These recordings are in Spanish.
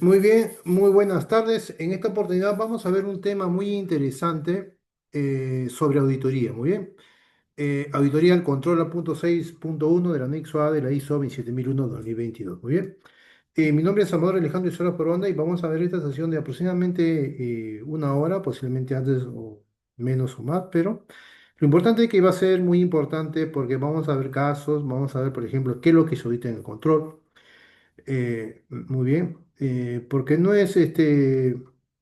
Muy bien, muy buenas tardes. En esta oportunidad vamos a ver un tema muy interesante sobre auditoría. Muy bien. Auditoría al control a punto 6.1 del anexo A de la ISO 27001-2022. Muy bien. Mi nombre es Salvador Alejandro Isola Poronda y vamos a ver esta sesión de aproximadamente una hora, posiblemente antes o menos o más, pero lo importante es que va a ser muy importante porque vamos a ver casos, vamos a ver, por ejemplo, qué es lo que se audita en el control. Muy bien, porque no es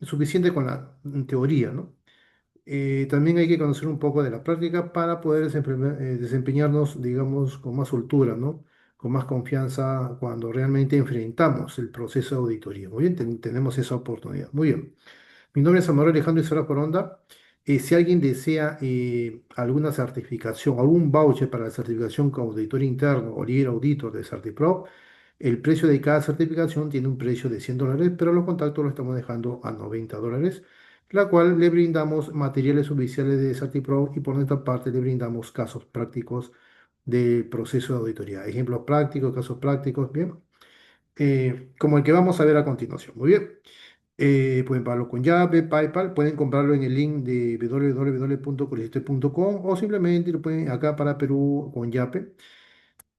suficiente con la teoría, ¿no? También hay que conocer un poco de la práctica para poder desempeñarnos, digamos, con más soltura, ¿no? Con más confianza cuando realmente enfrentamos el proceso de auditoría. Muy bien, tenemos esa oportunidad. Muy bien. Mi nombre es Samuel Alejandro Isora Coronda. Si alguien desea alguna certificación, algún voucher para la certificación como auditor interno o líder auditor de CertiPro, el precio de cada certificación tiene un precio de $100, pero los contactos lo estamos dejando a $90, la cual le brindamos materiales oficiales de CertiPro y por nuestra parte le brindamos casos prácticos del proceso de auditoría. Ejemplos prácticos, casos prácticos, bien, como el que vamos a ver a continuación. Muy bien. Pueden pagarlo con Yape, PayPal, pueden comprarlo en el link de www.colisiste.com o simplemente lo pueden acá para Perú con Yape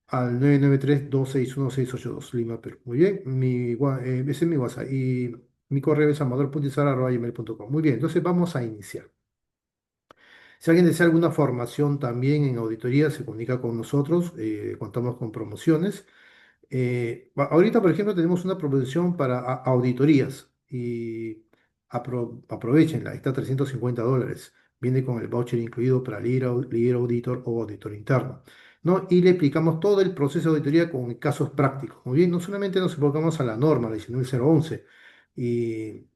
al 993-261-682, Lima, Perú. Muy bien, ese es mi WhatsApp y mi correo es amador.izar@gmail.com. Muy bien, entonces vamos a iniciar. Si alguien desea alguna formación también en auditoría, se comunica con nosotros, contamos con promociones. Ahorita, por ejemplo, tenemos una promoción para auditorías y aprovechenla, está a $350. Viene con el voucher incluido para líder auditor o auditor interno, ¿no? Y le explicamos todo el proceso de auditoría con casos prácticos. Muy bien, no solamente nos enfocamos a la norma, la 19011, y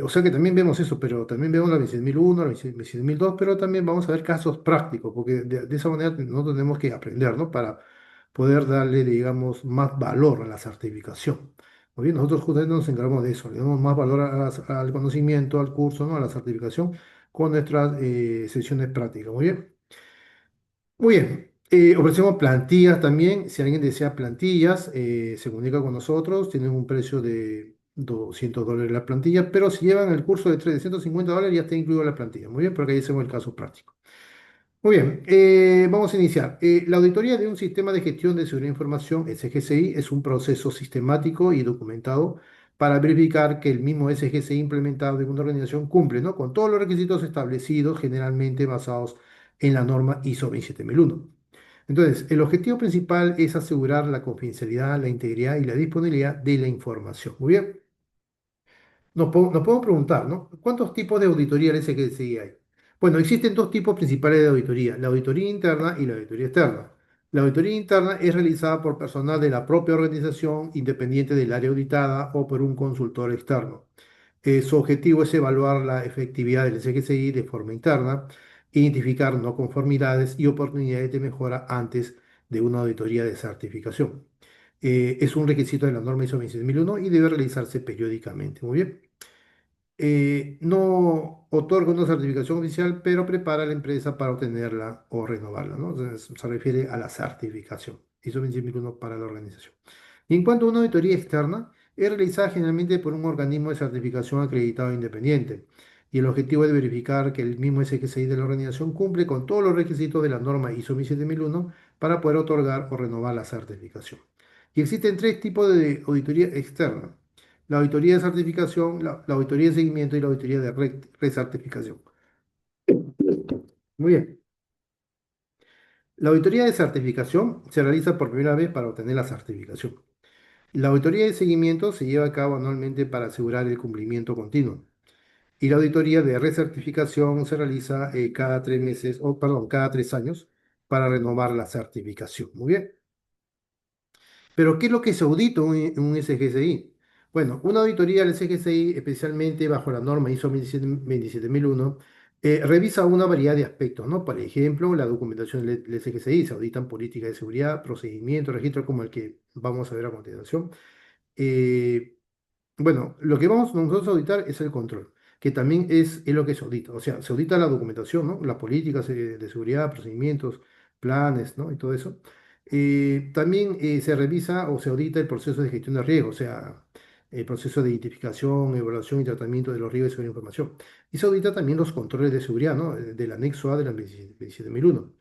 o sea que también vemos eso, pero también vemos la 26001, la 26002, pero también vamos a ver casos prácticos, porque de esa manera nosotros tenemos que aprender, ¿no? Para poder darle, digamos, más valor a la certificación. Muy bien, nosotros justamente nos encargamos de eso, le damos más valor al conocimiento, al curso, ¿no? A la certificación con nuestras sesiones prácticas. Muy bien. Muy bien. Ofrecemos plantillas también. Si alguien desea plantillas, se comunica con nosotros. Tienen un precio de $200 la plantilla, pero si llevan el curso de $350 ya está incluido la plantilla. Muy bien, porque ahí hacemos el caso práctico. Muy bien, vamos a iniciar. La auditoría de un sistema de gestión de seguridad de información, SGCI, es un proceso sistemático y documentado para verificar que el mismo SGCI implementado en una organización cumple, ¿no? Con todos los requisitos establecidos, generalmente basados en la norma ISO 27001. Entonces, el objetivo principal es asegurar la confidencialidad, la integridad y la disponibilidad de la información. Muy bien. Nos podemos preguntar, ¿no? ¿Cuántos tipos de auditoría el SGSI hay? Bueno, existen dos tipos principales de auditoría, la auditoría interna y la auditoría externa. La auditoría interna es realizada por personal de la propia organización, independiente del área auditada o por un consultor externo. Su objetivo es evaluar la efectividad del SGSI de forma interna, identificar no conformidades y oportunidades de mejora antes de una auditoría de certificación. Es un requisito de la norma ISO 26001 y debe realizarse periódicamente. Muy bien. No otorga una certificación oficial, pero prepara a la empresa para obtenerla o renovarla, ¿no? Entonces, se refiere a la certificación. ISO 27001 para la organización. Y en cuanto a una auditoría externa, es realizada generalmente por un organismo de certificación acreditado independiente. Y el objetivo es verificar que el mismo SGCI de la organización cumple con todos los requisitos de la norma ISO 27001 para poder otorgar o renovar la certificación. Y existen tres tipos de auditoría externa: la auditoría de certificación, la auditoría de seguimiento y la auditoría de recertificación. Muy bien. La auditoría de certificación se realiza por primera vez para obtener la certificación. La auditoría de seguimiento se lleva a cabo anualmente para asegurar el cumplimiento continuo. Y la auditoría de recertificación se realiza cada 3 meses, o perdón, cada 3 años para renovar la certificación. Muy bien. Pero, ¿qué es lo que se audita en un SGCI? Bueno, una auditoría del SGCI, especialmente bajo la norma ISO 27001, revisa una variedad de aspectos, ¿no? Por ejemplo, la documentación del SGCI, se auditan políticas de seguridad, procedimientos, registros como el que vamos a ver a continuación. Eh, bueno, lo que vamos nosotros a auditar es el control, que también es lo que se audita. O sea, se audita la documentación, ¿no? Las políticas de seguridad, procedimientos, planes, ¿no? Y todo eso. También se revisa o se audita el proceso de gestión de riesgo, o sea, el proceso de identificación, evaluación y tratamiento de los riesgos de seguridad de información. Y se audita también los controles de seguridad, ¿no? Del anexo A de la 27001.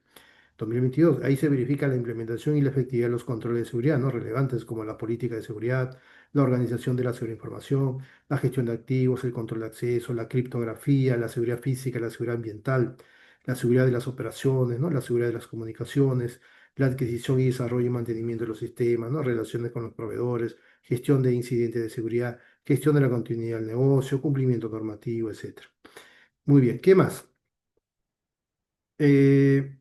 2022. Ahí se verifica la implementación y la efectividad de los controles de seguridad, ¿no? Relevantes como la política de seguridad, la organización de la seguridad de información, la gestión de activos, el control de acceso, la criptografía, la seguridad física, la seguridad ambiental, la seguridad de las operaciones, ¿no? La seguridad de las comunicaciones, la adquisición y desarrollo y mantenimiento de los sistemas, ¿no? Relaciones con los proveedores, gestión de incidentes de seguridad, gestión de la continuidad del negocio, cumplimiento normativo, etcétera. Muy bien, ¿qué más? Eh,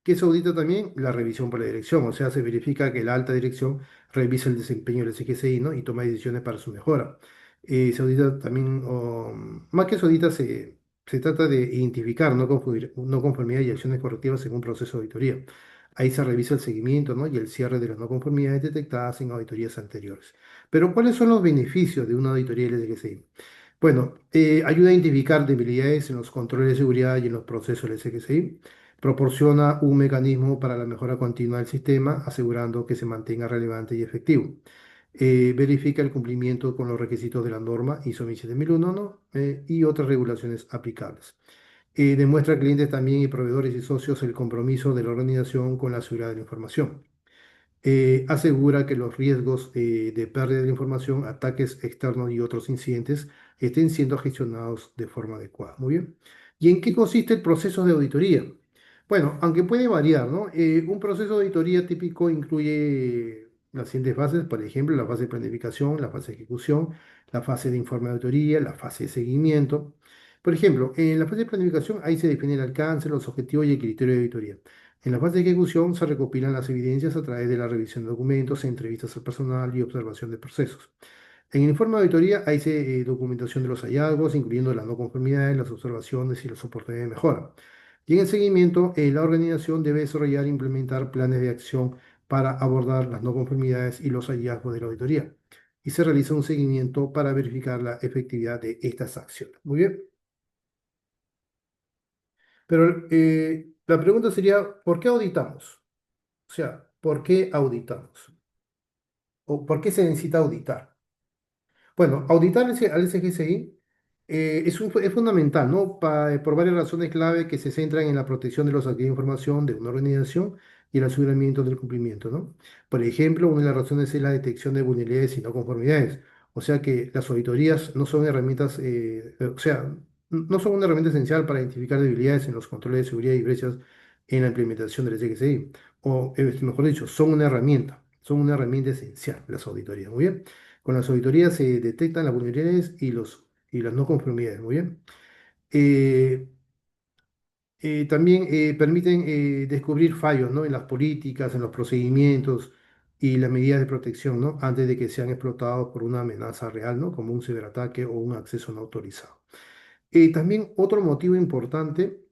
¿Qué se audita también? La revisión por la dirección, o sea, se verifica que la alta dirección revisa el desempeño del CGCI, ¿no? Y toma decisiones para su mejora. Se audita también, más que se audita, se trata de identificar no conformidad y acciones correctivas en un proceso de auditoría. Ahí se revisa el seguimiento, ¿no? Y el cierre de las no conformidades detectadas en auditorías anteriores. Pero, ¿cuáles son los beneficios de una auditoría del SGCI? Bueno, ayuda a identificar debilidades en los controles de seguridad y en los procesos del SGCI. Proporciona un mecanismo para la mejora continua del sistema, asegurando que se mantenga relevante y efectivo. Verifica el cumplimiento con los requisitos de la norma ISO 27001, ¿no? Y otras regulaciones aplicables. Demuestra a clientes también y proveedores y socios el compromiso de la organización con la seguridad de la información. Asegura que los riesgos de pérdida de información, ataques externos y otros incidentes estén siendo gestionados de forma adecuada. Muy bien. ¿Y en qué consiste el proceso de auditoría? Bueno, aunque puede variar, ¿no? Un proceso de auditoría típico incluye las siguientes fases, por ejemplo, la fase de planificación, la fase de ejecución, la fase de informe de auditoría, la fase de seguimiento. Por ejemplo, en la fase de planificación ahí se define el alcance, los objetivos y el criterio de auditoría. En la fase de ejecución se recopilan las evidencias a través de la revisión de documentos, entrevistas al personal y observación de procesos. En el informe de auditoría hay documentación de los hallazgos, incluyendo las no conformidades, las observaciones y las oportunidades de mejora. Y en el seguimiento, la organización debe desarrollar e implementar planes de acción para abordar las no conformidades y los hallazgos de la auditoría. Y se realiza un seguimiento para verificar la efectividad de estas acciones. Muy bien. Pero la pregunta sería, ¿por qué auditamos? O sea, ¿por qué auditamos? ¿O por qué se necesita auditar? Bueno, auditar al SGCI es fundamental, ¿no? Por varias razones clave que se centran en la protección de los activos de información de una organización y el aseguramiento del cumplimiento, ¿no? Por ejemplo, una de las razones es la detección de vulnerabilidades y no conformidades. O sea que las auditorías no son herramientas, o sea, no son una herramienta esencial para identificar debilidades en los controles de seguridad y brechas en la implementación del SGCI. O, mejor dicho, son una herramienta esencial las auditorías. Muy bien. Con las auditorías se detectan las vulnerabilidades y las no conformidades, muy bien. Eh, También permiten descubrir fallos, ¿no? En las políticas, en los procedimientos y las medidas de protección, ¿no? Antes de que sean explotados por una amenaza real, ¿no? Como un ciberataque o un acceso no autorizado. También otro motivo importante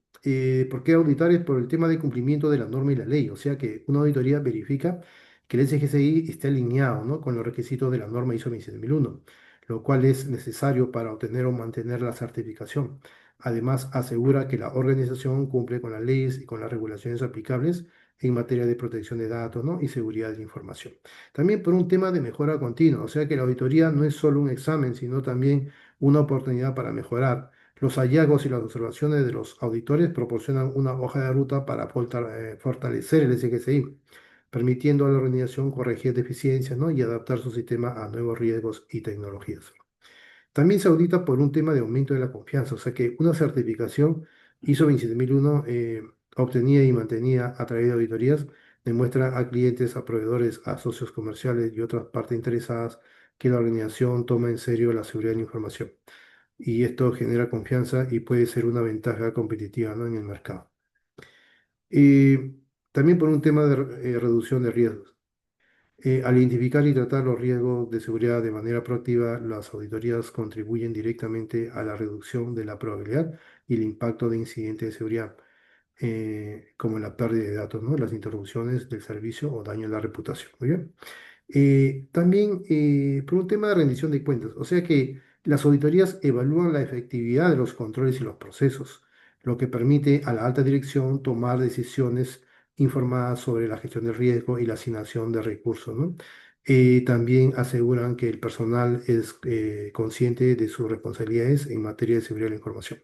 por qué auditar es por el tema de cumplimiento de la norma y la ley. O sea que una auditoría verifica que el SGCI esté alineado, ¿no? Con los requisitos de la norma ISO 27001, lo cual es necesario para obtener o mantener la certificación. Además, asegura que la organización cumple con las leyes y con las regulaciones aplicables en materia de protección de datos, ¿no? Y seguridad de la información. También por un tema de mejora continua, o sea que la auditoría no es solo un examen, sino también una oportunidad para mejorar. Los hallazgos y las observaciones de los auditores proporcionan una hoja de ruta para fortalecer el SGCI, permitiendo a la organización corregir deficiencias, ¿no? Y adaptar su sistema a nuevos riesgos y tecnologías. También se audita por un tema de aumento de la confianza, o sea que una certificación ISO 27001 obtenida y mantenida a través de auditorías demuestra a clientes, a proveedores, a socios comerciales y otras partes interesadas que la organización toma en serio la seguridad de la información y esto genera confianza y puede ser una ventaja competitiva, ¿no? En el mercado. Eh, También por un tema de reducción de riesgos. Al identificar y tratar los riesgos de seguridad de manera proactiva, las auditorías contribuyen directamente a la reducción de la probabilidad y el impacto de incidentes de seguridad, como la pérdida de datos, ¿no? Las interrupciones del servicio o daño a la reputación. Muy bien. También por un tema de rendición de cuentas, o sea que las auditorías evalúan la efectividad de los controles y los procesos, lo que permite a la alta dirección tomar decisiones informadas sobre la gestión del riesgo y la asignación de recursos, ¿no? También aseguran que el personal es consciente de sus responsabilidades en materia de seguridad de la información.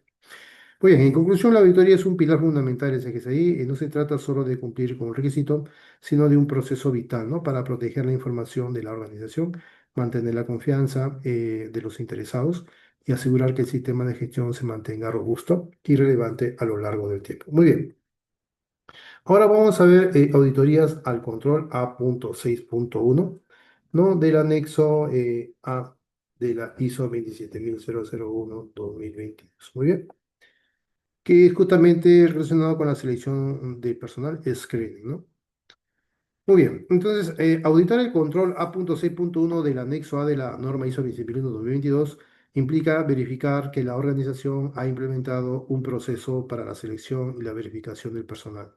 Muy bien, en conclusión, la auditoría es un pilar fundamental del CGSI. No se trata solo de cumplir con un requisito, sino de un proceso vital, ¿no? Para proteger la información de la organización, mantener la confianza de los interesados y asegurar que el sistema de gestión se mantenga robusto y relevante a lo largo del tiempo. Muy bien, ahora vamos a ver auditorías al control A.6.1, ¿no? Del anexo A de la ISO 27001-2022. Muy bien, que es justamente relacionado con la selección de personal, screening, ¿no? Muy bien, entonces, auditar el control A.6.1 del anexo A de la norma ISO 27001-2022 implica verificar que la organización ha implementado un proceso para la selección y la verificación del personal.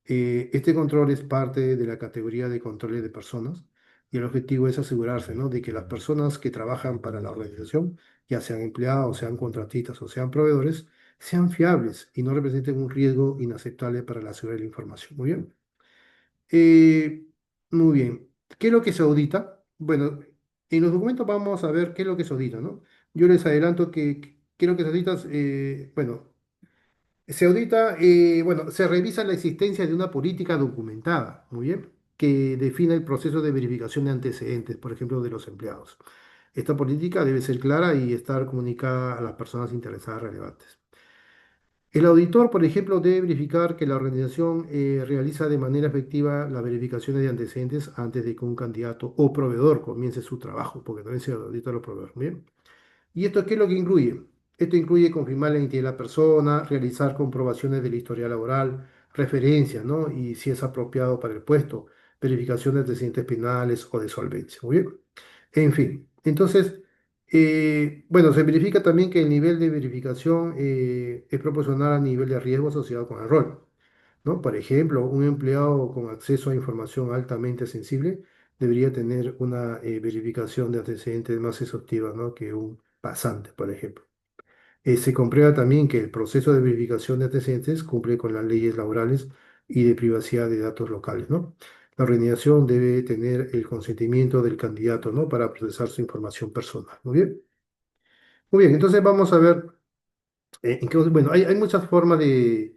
Este control es parte de la categoría de controles de personas y el objetivo es asegurarse, ¿no? De que las personas que trabajan para la organización, ya sean empleados, sean contratistas o sean proveedores, sean fiables y no representen un riesgo inaceptable para la seguridad de la información. Muy bien. Eh, Muy bien. ¿Qué es lo que se audita? Bueno, en los documentos vamos a ver qué es lo que se audita, ¿no? Yo les adelanto que qué es lo que se audita, bueno, se audita, bueno, se revisa la existencia de una política documentada, muy bien, que define el proceso de verificación de antecedentes, por ejemplo, de los empleados. Esta política debe ser clara y estar comunicada a las personas interesadas relevantes. El auditor, por ejemplo, debe verificar que la organización realiza de manera efectiva las verificaciones de antecedentes antes de que un candidato o proveedor comience su trabajo, porque también se audita a los proveedores. Muy bien. ¿Y esto qué es lo que incluye? Esto incluye confirmar la identidad de la persona, realizar comprobaciones de la historia laboral, referencias, ¿no? Y si es apropiado para el puesto, verificación de antecedentes penales o de solvencia. Muy bien. En fin, entonces, bueno, se verifica también que el nivel de verificación es proporcional al nivel de riesgo asociado con el rol, ¿no? Por ejemplo, un empleado con acceso a información altamente sensible debería tener una verificación de antecedentes más exhaustiva, ¿no? Que un pasante, por ejemplo. Se comprueba también que el proceso de verificación de antecedentes cumple con las leyes laborales y de privacidad de datos locales, ¿no? La organización debe tener el consentimiento del candidato, ¿no? Para procesar su información personal. Muy bien. Muy bien, entonces vamos a ver bueno, hay muchas formas de,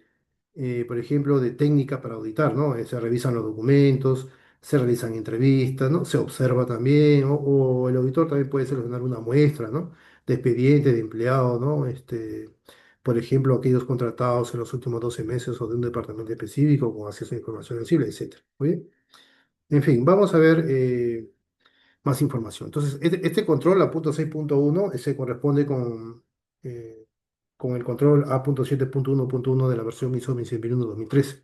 por ejemplo, de técnica para auditar, ¿no? Se revisan los documentos, se realizan entrevistas, ¿no? Se observa también, o el auditor también puede seleccionar una muestra, ¿no? De expedientes de empleados, ¿no? Por ejemplo, aquellos contratados en los últimos 12 meses o de un departamento específico con acceso a información sensible, etcétera. Muy bien. En fin, vamos a ver más información. Entonces, este control, la punto 6.1, se corresponde eh, con el control A.7.1.1 de la versión ISO 27001-2013,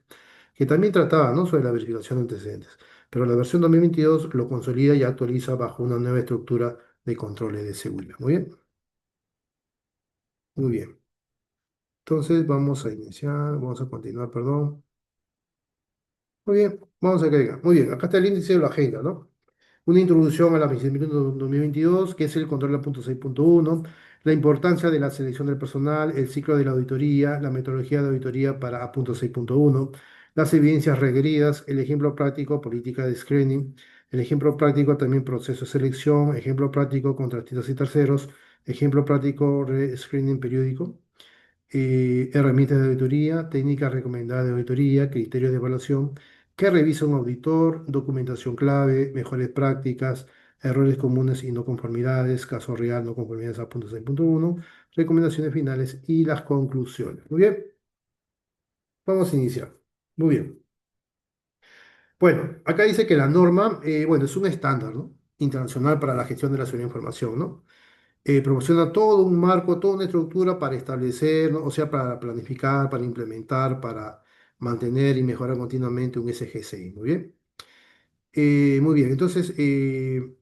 que también trataba, ¿no? Sobre la verificación de antecedentes. Pero la versión 2022 lo consolida y actualiza bajo una nueva estructura de controles de seguridad. Muy bien, muy bien. Entonces, vamos a iniciar, vamos a continuar, perdón. Muy bien, vamos a agregar. Muy bien, acá está el índice de la agenda, ¿no? Una introducción a la Viceministerial 2022, que es el control 6.1, la importancia de la selección del personal, el ciclo de la auditoría, la metodología de auditoría para A.6.1, las evidencias requeridas, el ejemplo práctico, política de screening, el ejemplo práctico también proceso de selección, ejemplo práctico contratistas y terceros, ejemplo práctico screening periódico, herramientas de auditoría, técnicas recomendadas de auditoría, criterios de evaluación que revisa un auditor, documentación clave, mejores prácticas, errores comunes y no conformidades, caso real, no conformidades a punto 6.1, recomendaciones finales y las conclusiones. Muy bien, vamos a iniciar. Muy bien. Bueno, acá dice que la norma, bueno, es un estándar, ¿no? Internacional para la gestión de la seguridad de información, ¿no? Proporciona todo un marco, toda una estructura para establecer, ¿no? O sea, para planificar, para implementar, para mantener y mejorar continuamente un SGCI. Muy bien. Muy bien, entonces el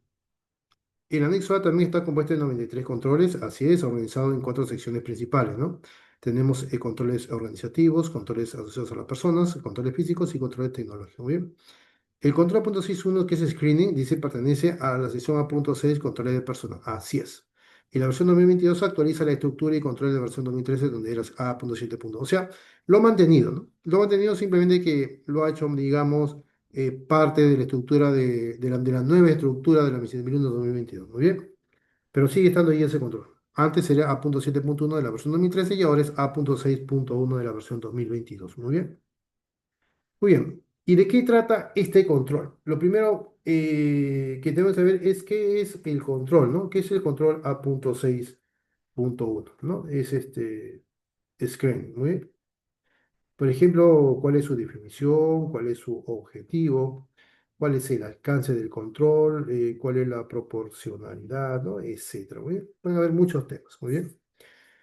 anexo A también está compuesto de 93 controles, así es, organizado en cuatro secciones principales, ¿no? Tenemos controles organizativos, controles asociados a las personas, controles físicos y controles tecnológicos. Muy bien. El control punto 6.1, que es screening, dice pertenece a la sección A.6, controles de personas. Así es. Y la versión 2022 actualiza la estructura y control de la versión 2013, donde era A.7. O sea, lo ha mantenido, ¿no? Lo ha mantenido simplemente que lo ha hecho, digamos, parte de la estructura de la nueva estructura de la MIS 2001-2022. Muy bien, pero sigue estando ahí ese control. Antes era A.7.1 de la versión 2013 y ahora es A.6.1 de la versión 2022. Muy bien. Muy bien. ¿Y de qué trata este control? Lo primero que tenemos que saber es qué es el control, ¿no? ¿Qué es el control A.6.1? ¿No? Es este screen, ¿muy bien? Por ejemplo, ¿cuál es su definición? ¿Cuál es su objetivo? ¿Cuál es el alcance del control? ¿Cuál es la proporcionalidad? ¿No? Etcétera. Muy bien. Pueden haber muchos temas, muy bien.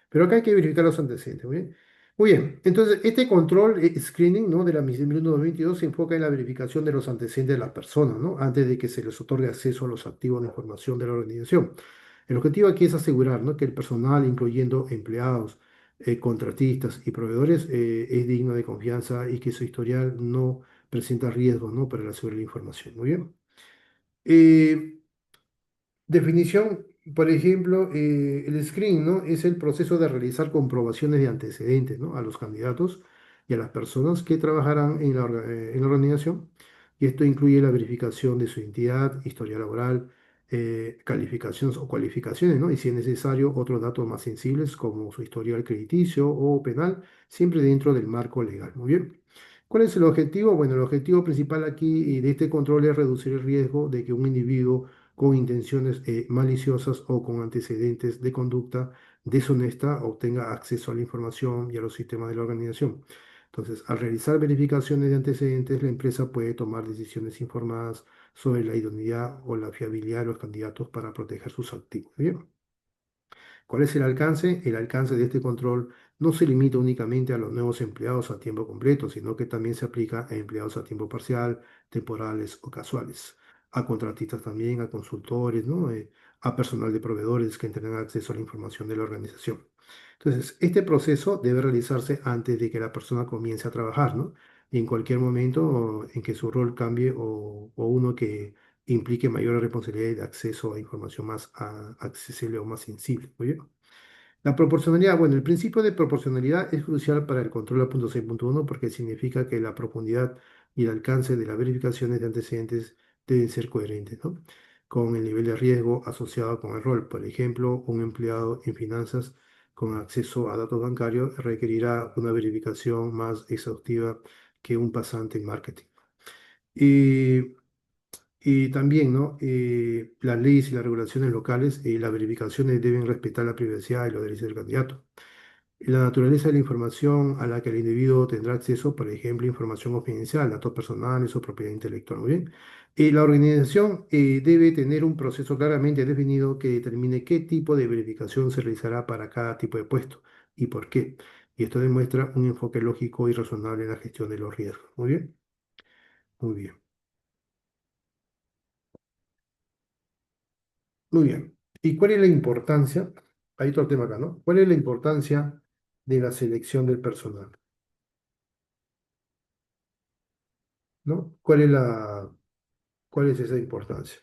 Pero acá hay que verificar los antecedentes. Muy bien. Muy bien. Entonces, este control screening, ¿no? De la MIS 2022 se enfoca en la verificación de los antecedentes de las personas, ¿no? Antes de que se les otorgue acceso a los activos de información de la organización. El objetivo aquí es asegurar, ¿no? Que el personal, incluyendo empleados, contratistas y proveedores, es digno de confianza y que su historial no presenta riesgos, ¿no? Para la seguridad de la información. Muy bien. Eh, Definición, por ejemplo, el screen, ¿no? Es el proceso de realizar comprobaciones de antecedentes, ¿no? A los candidatos y a las personas que trabajarán en la organización. Y esto incluye la verificación de su identidad, historia laboral, calificaciones o cualificaciones, ¿no? Y si es necesario, otros datos más sensibles como su historial crediticio o penal, siempre dentro del marco legal. Muy bien. ¿Cuál es el objetivo? Bueno, el objetivo principal aquí de este control es reducir el riesgo de que un individuo con intenciones maliciosas o con antecedentes de conducta deshonesta obtenga acceso a la información y a los sistemas de la organización. Entonces, al realizar verificaciones de antecedentes, la empresa puede tomar decisiones informadas sobre la idoneidad o la fiabilidad de los candidatos para proteger sus activos. Bien. ¿Cuál es el alcance? El alcance de este control no se limita únicamente a los nuevos empleados a tiempo completo, sino que también se aplica a empleados a tiempo parcial, temporales o casuales, a contratistas también, a consultores, ¿no? A personal de proveedores que tendrán acceso a la información de la organización. Entonces, este proceso debe realizarse antes de que la persona comience a trabajar, ¿no? Y en cualquier momento en que su rol cambie o uno que implique mayor responsabilidad de acceso a información más accesible o más sensible. Muy bien. La proporcionalidad, bueno, el principio de proporcionalidad es crucial para el control 6.1 porque significa que la profundidad y el alcance de las verificaciones de antecedentes deben ser coherentes, ¿no? Con el nivel de riesgo asociado con el rol. Por ejemplo, un empleado en finanzas con acceso a datos bancarios requerirá una verificación más exhaustiva que un pasante en marketing. Y y también, ¿no? Las leyes y las regulaciones locales y las verificaciones deben respetar la privacidad y los derechos del candidato. La naturaleza de la información a la que el individuo tendrá acceso, por ejemplo, información confidencial, datos personales o propiedad intelectual. Muy bien. La organización debe tener un proceso claramente definido que determine qué tipo de verificación se realizará para cada tipo de puesto y por qué. Y esto demuestra un enfoque lógico y razonable en la gestión de los riesgos. Muy bien, muy bien. Muy bien. ¿Y cuál es la importancia? Hay otro tema acá, ¿no? ¿Cuál es la importancia de la selección del personal? ¿No? ¿Cuál es esa importancia?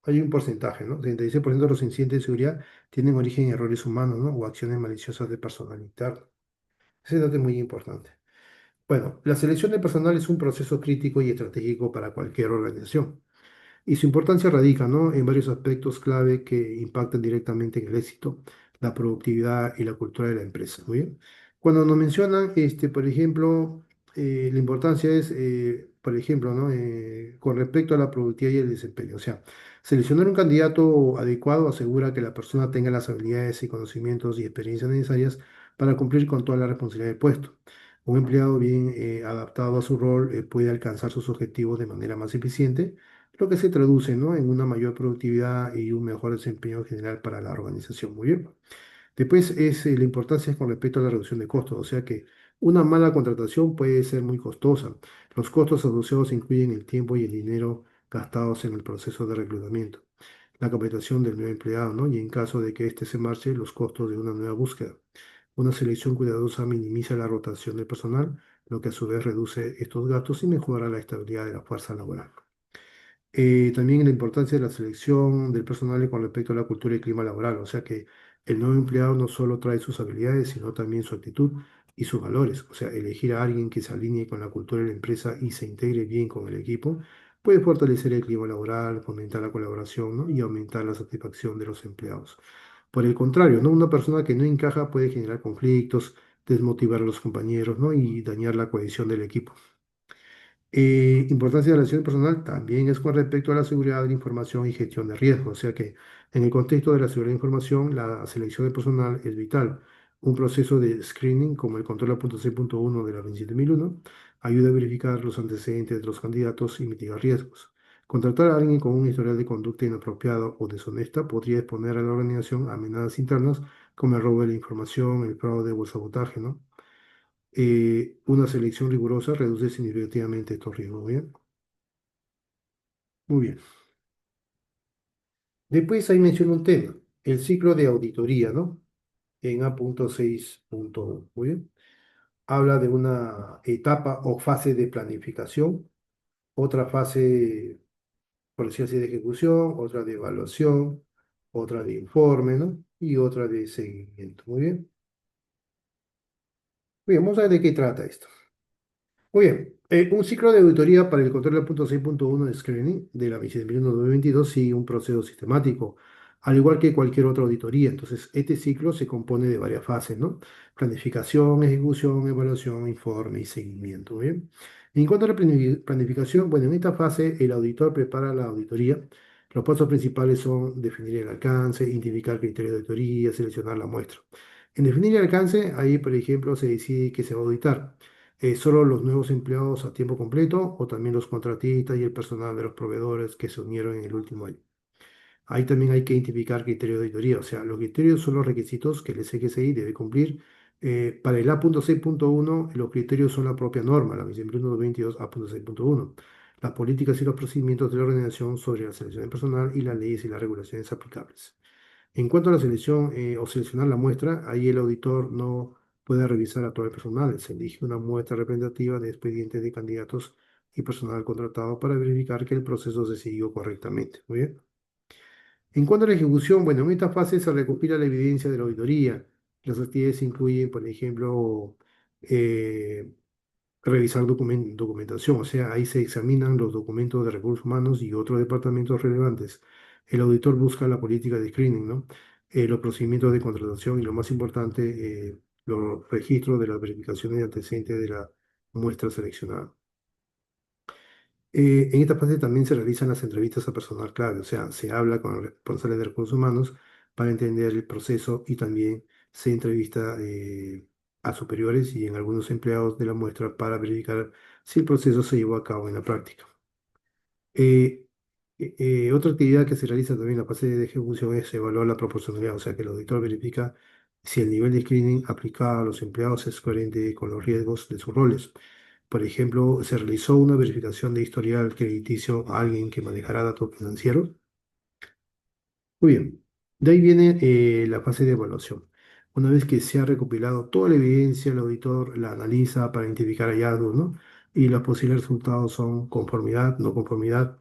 Hay un porcentaje, ¿no? 36% de los incidentes de seguridad tienen origen en errores humanos, ¿no? O acciones maliciosas de personal interno. Ese dato es muy importante. Bueno, la selección de personal es un proceso crítico y estratégico para cualquier organización. Y su importancia radica, ¿no? En varios aspectos clave que impactan directamente en el éxito, la productividad y la cultura de la empresa. Muy bien. Cuando nos mencionan, por ejemplo, la importancia es, por ejemplo, ¿no? Con respecto a la productividad y el desempeño. O sea, seleccionar un candidato adecuado asegura que la persona tenga las habilidades y conocimientos y experiencias necesarias para cumplir con toda la responsabilidad del puesto. Un empleado bien adaptado a su rol puede alcanzar sus objetivos de manera más eficiente, lo que se traduce, ¿no? En una mayor productividad y un mejor desempeño general para la organización. Muy bien. Después la importancia es con respecto a la reducción de costos, o sea que una mala contratación puede ser muy costosa. Los costos asociados incluyen el tiempo y el dinero gastados en el proceso de reclutamiento, la capacitación del nuevo empleado, ¿no? Y en caso de que éste se marche, los costos de una nueva búsqueda. Una selección cuidadosa minimiza la rotación del personal, lo que a su vez reduce estos gastos y mejora la estabilidad de la fuerza laboral. También la importancia de la selección del personal con respecto a la cultura y clima laboral, o sea que el nuevo empleado no solo trae sus habilidades, sino también su actitud y sus valores. O sea, elegir a alguien que se alinee con la cultura de la empresa y se integre bien con el equipo puede fortalecer el clima laboral, fomentar la colaboración, ¿no? Y aumentar la satisfacción de los empleados. Por el contrario, ¿no? Una persona que no encaja puede generar conflictos, desmotivar a los compañeros, ¿no? Y dañar la cohesión del equipo. Importancia de la relación personal también es con respecto a la seguridad de la información y gestión de riesgos. O sea que en el contexto de la seguridad de la información, la selección de personal es vital. Un proceso de screening, como el control 6.1 de la 27001, ayuda a verificar los antecedentes de los candidatos y mitigar riesgos. Contratar a alguien con un historial de conducta inapropiado o deshonesta podría exponer a la organización a amenazas internas como el robo de la información, el fraude o el sabotaje, ¿no? Una selección rigurosa reduce significativamente estos riesgos. ¿Bien? Muy bien. Después ahí menciona un tema, el ciclo de auditoría, ¿no? En A.6.1. Muy bien. Habla de una etapa o fase de planificación, otra fase, por decir así, de ejecución, otra de evaluación, otra de informe, ¿no? Y otra de seguimiento. Muy bien. Bien, vamos a ver de qué trata esto. Muy bien, un ciclo de auditoría para el control del punto 6.1 de screening de la 27022 sigue un proceso sistemático, al igual que cualquier otra auditoría. Entonces, este ciclo se compone de varias fases, ¿no? Planificación, ejecución, evaluación, informe y seguimiento. Muy bien. En cuanto a la planificación, bueno, en esta fase el auditor prepara la auditoría. Los pasos principales son definir el alcance, identificar criterios de auditoría, seleccionar la muestra. En definir el alcance, ahí, por ejemplo, se decide qué se va a auditar, solo los nuevos empleados a tiempo completo o también los contratistas y el personal de los proveedores que se unieron en el último año. Ahí también hay que identificar criterios de auditoría, o sea, los criterios son los requisitos que el SGSI debe cumplir. Para el A.6.1, los criterios son la propia norma, la 27122 A.6.1, las políticas y los procedimientos de la organización sobre la selección de personal y las leyes y las regulaciones aplicables. En cuanto a la selección o seleccionar la muestra, ahí el auditor no puede revisar a todo el personal. Se elige una muestra representativa de expedientes de candidatos y personal contratado para verificar que el proceso se siguió correctamente. Muy bien. En cuanto a la ejecución, bueno, en esta fase se recopila la evidencia de la auditoría. Las actividades incluyen, por ejemplo, eh, revisar documentación, o sea, ahí se examinan los documentos de recursos humanos y otros departamentos relevantes. El auditor busca la política de screening, ¿no? Los procedimientos de contratación y lo más importante, los registros de las verificaciones de antecedentes de la muestra seleccionada. En esta fase también se realizan las entrevistas a personal clave, o sea, se habla con responsables de recursos humanos para entender el proceso y también se entrevista a superiores y en algunos empleados de la muestra para verificar si el proceso se llevó a cabo en la práctica. Eh, Otra actividad que se realiza también en la fase de ejecución es evaluar la proporcionalidad, o sea, que el auditor verifica si el nivel de screening aplicado a los empleados es coherente con los riesgos de sus roles. Por ejemplo, se realizó una verificación de historial crediticio a alguien que manejará datos financieros. Muy bien, de ahí viene la fase de evaluación. Una vez que se ha recopilado toda la evidencia, el auditor la analiza para identificar hallazgos, ¿no? Y los posibles resultados son conformidad, no conformidad,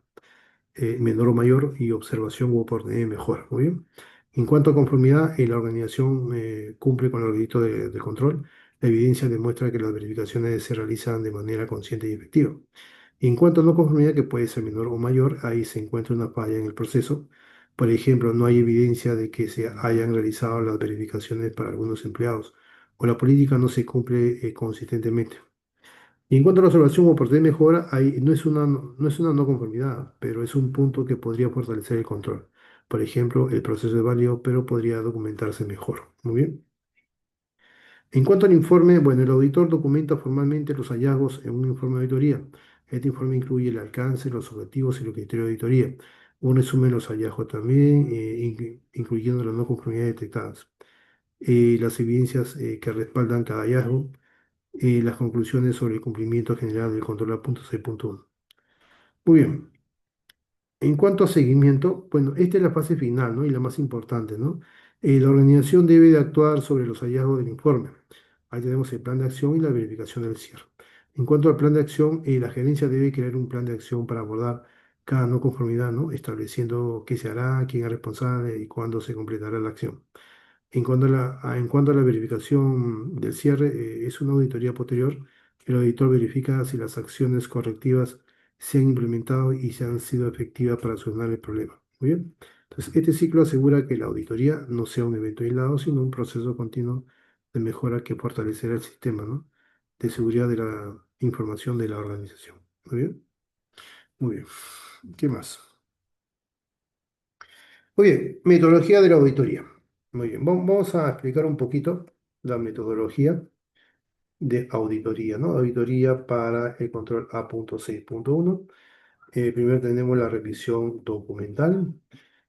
menor o mayor y observación u oportunidad de mejora. Muy bien. En cuanto a conformidad, la organización cumple con el requisito de control. La evidencia demuestra que las verificaciones se realizan de manera consciente y efectiva. En cuanto a no conformidad, que puede ser menor o mayor, ahí se encuentra una falla en el proceso. Por ejemplo, no hay evidencia de que se hayan realizado las verificaciones para algunos empleados o la política no se cumple consistentemente. Y en cuanto a la observación o oportunidad de mejora, ahí no es una no conformidad, pero es un punto que podría fortalecer el control. Por ejemplo, el proceso es válido, pero podría documentarse mejor. Muy bien. En cuanto al informe, bueno, el auditor documenta formalmente los hallazgos en un informe de auditoría. Este informe incluye el alcance, los objetivos y los criterios de auditoría. Un resumen de los hallazgos también, incluyendo las no conformidades detectadas. Las evidencias que respaldan cada hallazgo, las conclusiones sobre el cumplimiento general del control a punto 6.1. Muy bien. En cuanto a seguimiento, bueno, esta es la fase final, ¿no? Y la más importante, ¿no? La organización debe de actuar sobre los hallazgos del informe. Ahí tenemos el plan de acción y la verificación del cierre. En cuanto al plan de acción, la gerencia debe crear un plan de acción para abordar cada no conformidad, ¿no? Estableciendo qué se hará, quién es responsable y cuándo se completará la acción. En cuanto a la verificación del cierre, es una auditoría posterior. El auditor verifica si las acciones correctivas se han implementado y se han sido efectivas para solucionar el problema. Muy bien. Entonces, este ciclo asegura que la auditoría no sea un evento aislado, sino un proceso continuo de mejora que fortalecerá el sistema, ¿no? De seguridad de la información de la organización. Muy bien. Muy bien. ¿Qué más? Muy bien. Metodología de la auditoría. Muy bien. Vamos a explicar un poquito la metodología de auditoría, ¿no? Auditoría para el control A.6.1. Primero tenemos la revisión documental,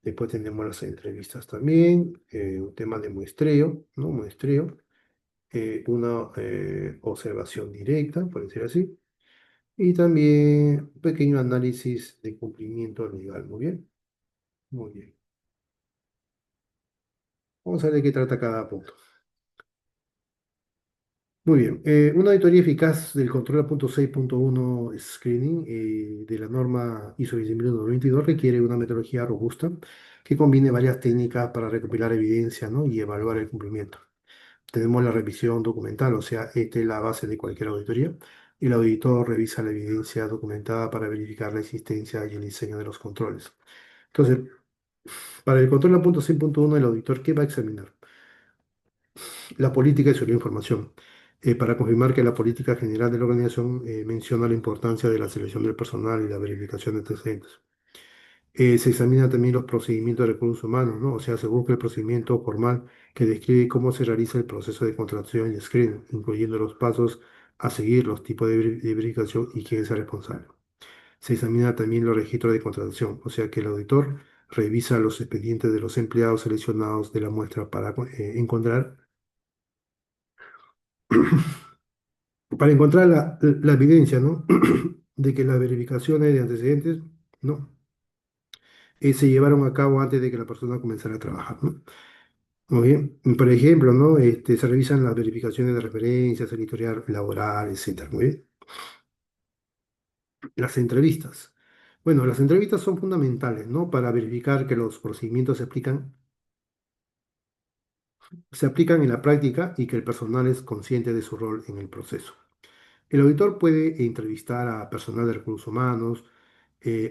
después tenemos las entrevistas también, un tema de muestreo, ¿no? Muestreo, una observación directa, por decir así, y también un pequeño análisis de cumplimiento legal. Muy bien, muy bien. Vamos a ver de qué trata cada punto. Muy bien, una auditoría eficaz del control punto 6.1 screening de la norma ISO 20092 requiere una metodología robusta que combine varias técnicas para recopilar evidencia, ¿no? Y evaluar el cumplimiento. Tenemos la revisión documental, o sea, esta es la base de cualquier auditoría. El auditor revisa la evidencia documentada para verificar la existencia y el diseño de los controles. Entonces, para el control punto 6.1, el auditor, ¿qué va a examinar? La política y sobre información, para confirmar que la política general de la organización menciona la importancia de la selección del personal y la verificación de antecedentes. Se examina también los procedimientos de recursos humanos, ¿no? O sea, se busca el procedimiento formal que describe cómo se realiza el proceso de contratación y screening, incluyendo los pasos a seguir, los tipos de verificación y quién es el responsable. Se examina también los registros de contratación, o sea que el auditor revisa los expedientes de los empleados seleccionados de la muestra para encontrar para encontrar la evidencia, ¿no? de que las verificaciones de antecedentes, ¿no? Se llevaron a cabo antes de que la persona comenzara a trabajar, ¿no? Muy bien. Por ejemplo, ¿no? Se revisan las verificaciones de referencias, el historial laboral, etcétera. Muy bien. Las entrevistas. Bueno, las entrevistas son fundamentales, ¿no? Para verificar que los procedimientos se aplican en la práctica y que el personal es consciente de su rol en el proceso. El auditor puede entrevistar a personal de recursos humanos,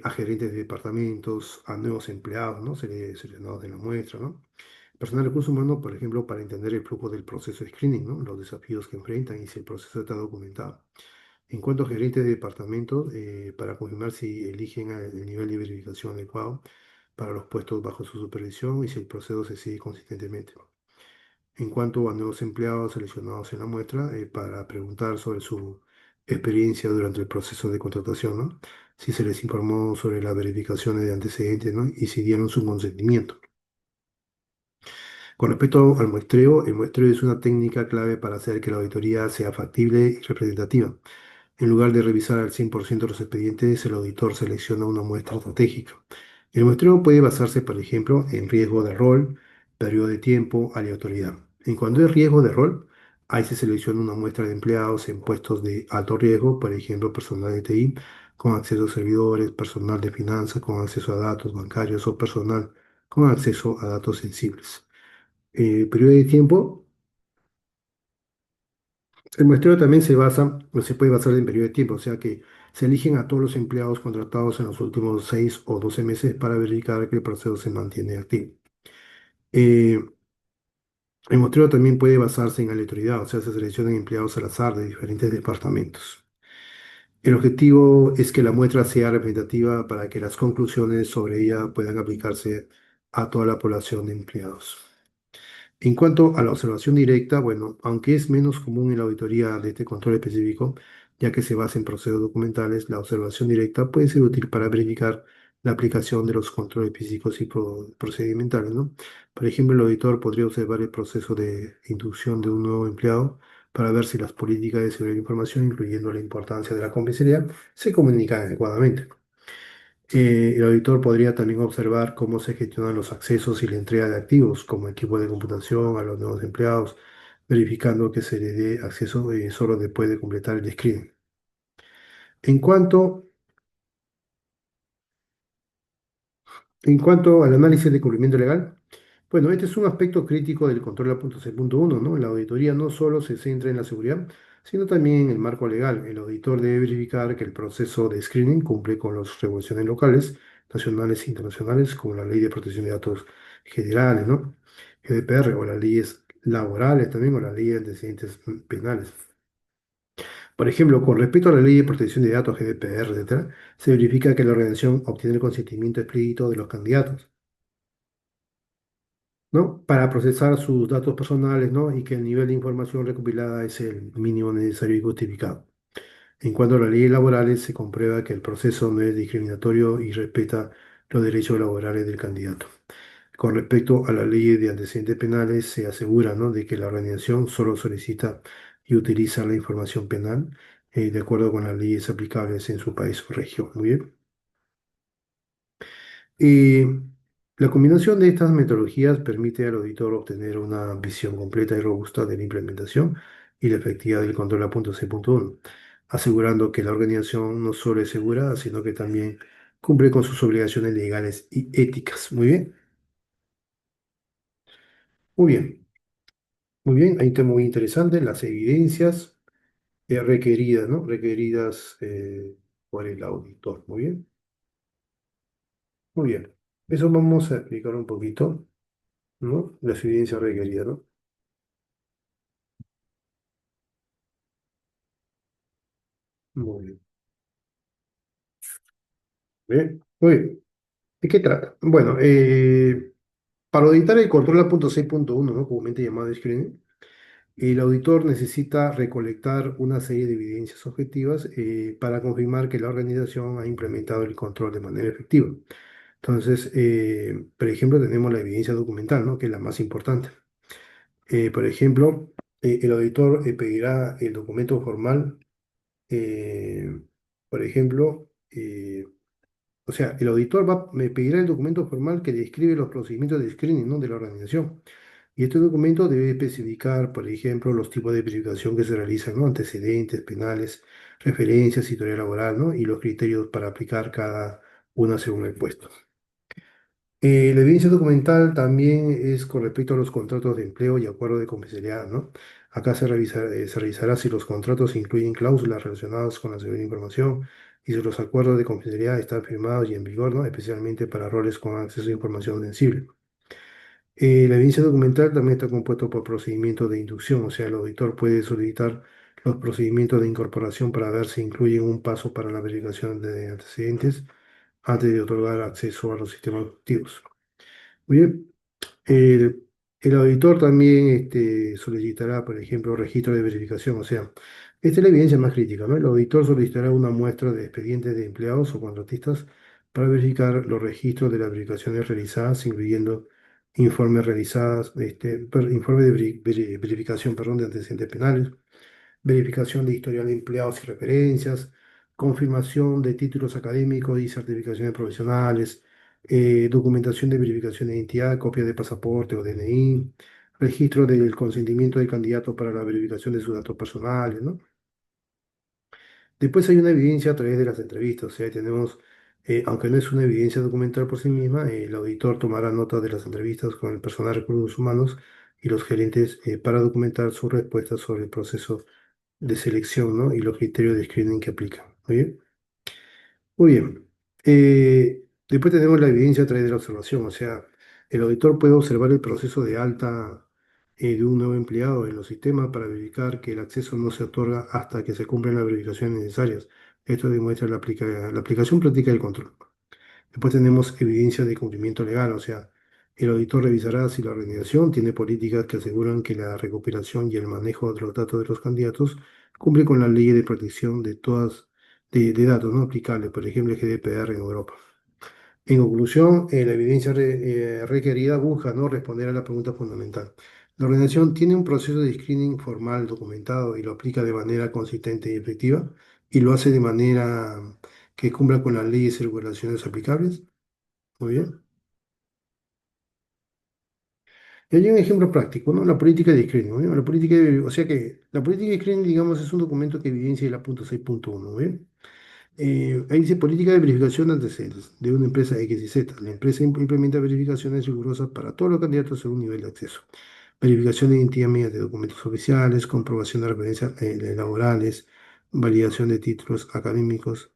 a gerentes de departamentos, a nuevos empleados, ¿no? Seleccionados de la muestra, ¿no? Personal de recursos humanos, por ejemplo, para entender el flujo del proceso de screening, ¿no? Los desafíos que enfrentan y si el proceso está documentado. En cuanto a gerentes de departamentos, para confirmar si eligen el nivel de verificación adecuado para los puestos bajo su supervisión y si el proceso se sigue consistentemente. En cuanto a nuevos empleados seleccionados en la muestra, para preguntar sobre su experiencia durante el proceso de contratación, ¿no? Si se les informó sobre las verificaciones de antecedentes, ¿no? Y si dieron su consentimiento. Con respecto al muestreo, el muestreo es una técnica clave para hacer que la auditoría sea factible y representativa. En lugar de revisar al 100% los expedientes, el auditor selecciona una muestra estratégica. El muestreo puede basarse, por ejemplo, en riesgo de rol, periodo de tiempo, aleatoriedad. En cuanto es riesgo de rol, ahí se selecciona una muestra de empleados en puestos de alto riesgo, por ejemplo, personal de TI con acceso a servidores, personal de finanzas con acceso a datos bancarios o personal con acceso a datos sensibles. Periodo de tiempo. El muestreo también se basa, o se puede basar en periodo de tiempo, o sea que se eligen a todos los empleados contratados en los últimos 6 o 12 meses para verificar que el proceso se mantiene activo. Eh, el muestreo también puede basarse en aleatoriedad, o sea, se seleccionan empleados al azar de diferentes departamentos. El objetivo es que la muestra sea representativa para que las conclusiones sobre ella puedan aplicarse a toda la población de empleados. En cuanto a la observación directa, bueno, aunque es menos común en la auditoría de este control específico, ya que se basa en procesos documentales, la observación directa puede ser útil para verificar la aplicación de los controles físicos y procedimentales, ¿no? Por ejemplo, el auditor podría observar el proceso de inducción de un nuevo empleado para ver si las políticas de seguridad de información, incluyendo la importancia de la confidencialidad, se comunican adecuadamente. El auditor podría también observar cómo se gestionan los accesos y la entrega de activos, como equipo de computación a los nuevos empleados, verificando que se le dé acceso solo después de completar el screening. En cuanto, en cuanto al análisis de cumplimiento legal, Bueno, este es un aspecto crítico del control 6.1, ¿no? La auditoría no solo se centra en la seguridad, sino también en el marco legal. El auditor debe verificar que el proceso de screening cumple con las regulaciones locales, nacionales e internacionales, como la Ley de Protección de Datos Generales, ¿no? GDPR, o las leyes laborales también, o las leyes de antecedentes penales. Por ejemplo, con respecto a la Ley de Protección de Datos, GDPR, etcétera, se verifica que la organización obtiene el consentimiento explícito de los candidatos, ¿no? Para procesar sus datos personales, ¿no? Y que el nivel de información recopilada es el mínimo necesario y justificado. En cuanto a las leyes laborales, se comprueba que el proceso no es discriminatorio y respeta los derechos laborales del candidato. Con respecto a las leyes de antecedentes penales, se asegura, ¿no? De que la organización solo solicita y utiliza la información penal de acuerdo con las leyes aplicables en su país o región. Muy bien. Y la combinación de estas metodologías permite al auditor obtener una visión completa y robusta de la implementación y la efectividad del control a punto 6.1, asegurando que la organización no solo es segura, sino que también cumple con sus obligaciones legales y éticas. Muy bien, muy bien, muy bien. Hay un tema muy interesante, las evidencias requeridas, ¿no? Requeridas por el auditor. Muy bien, muy bien. Eso vamos a explicar un poquito, ¿no? Las evidencias requeridas, ¿no? Muy bien. Bien, muy bien. ¿De qué trata? Bueno, para auditar el control a punto 6.1, ¿no? Comúnmente llamado screening, el auditor necesita recolectar una serie de evidencias objetivas para confirmar que la organización ha implementado el control de manera efectiva. Entonces, por ejemplo, tenemos la evidencia documental, ¿no? Que es la más importante. Por ejemplo, el auditor pedirá el documento formal, eh, por ejemplo, o sea, el auditor me pedirá el documento formal que describe los procedimientos de screening, ¿no? De la organización. Y este documento debe especificar, por ejemplo, los tipos de verificación que se realizan, ¿no? Antecedentes penales, referencias, historia laboral, ¿no? Y los criterios para aplicar cada una según el puesto. La evidencia documental también es con respecto a los contratos de empleo y acuerdo de confidencialidad, ¿no? Acá se revisará si los contratos incluyen cláusulas relacionadas con la seguridad de información y si los acuerdos de confidencialidad están firmados y en vigor, ¿no? Especialmente para roles con acceso a información sensible. La evidencia documental también está compuesto por procedimientos de inducción, o sea, el auditor puede solicitar los procedimientos de incorporación para ver si incluyen un paso para la verificación de antecedentes antes de otorgar acceso a los sistemas activos. Muy bien. El, el auditor también solicitará, por ejemplo, registro de verificación, o sea, esta es la evidencia más crítica, ¿no? El auditor solicitará una muestra de expedientes de empleados o contratistas para verificar los registros de las verificaciones realizadas, incluyendo informes realizadas, informe de verificación, perdón, de antecedentes penales, verificación de historial de empleados y referencias, confirmación de títulos académicos y certificaciones profesionales, documentación de verificación de identidad, copia de pasaporte o DNI, registro del consentimiento del candidato para la verificación de sus datos personales, ¿no? Después hay una evidencia a través de las entrevistas, o sea, tenemos, aunque no es una evidencia documental por sí misma, el auditor tomará nota de las entrevistas con el personal de recursos humanos y los gerentes para documentar sus respuestas sobre el proceso de selección, ¿no? Y los criterios de screening que aplican. Muy bien. Muy bien. Después tenemos la evidencia a través de la observación, o sea, el auditor puede observar el proceso de alta de un nuevo empleado en los sistemas para verificar que el acceso no se otorga hasta que se cumplen las verificaciones necesarias. Esto demuestra la aplicación práctica del control. Después tenemos evidencia de cumplimiento legal, o sea, el auditor revisará si la organización tiene políticas que aseguran que la recuperación y el manejo de los datos de los candidatos cumple con la ley de protección de datos no aplicables, por ejemplo, el GDPR en Europa. En conclusión, la evidencia requerida busca no responder a la pregunta fundamental. La organización tiene un proceso de screening formal documentado y lo aplica de manera consistente y efectiva y lo hace de manera que cumpla con las leyes y regulaciones aplicables. Muy bien. Y hay un ejemplo práctico, ¿no? La política de screening, ¿no? O sea que la política de screening, digamos, es un documento que evidencia el punto 6.1, ¿no? Ahí dice política de verificación de antecedentes de una empresa X y Z. La empresa implementa verificaciones rigurosas para todos los candidatos según nivel de acceso. Verificación de identidad mediante documentos oficiales, comprobación de referencias laborales, validación de títulos académicos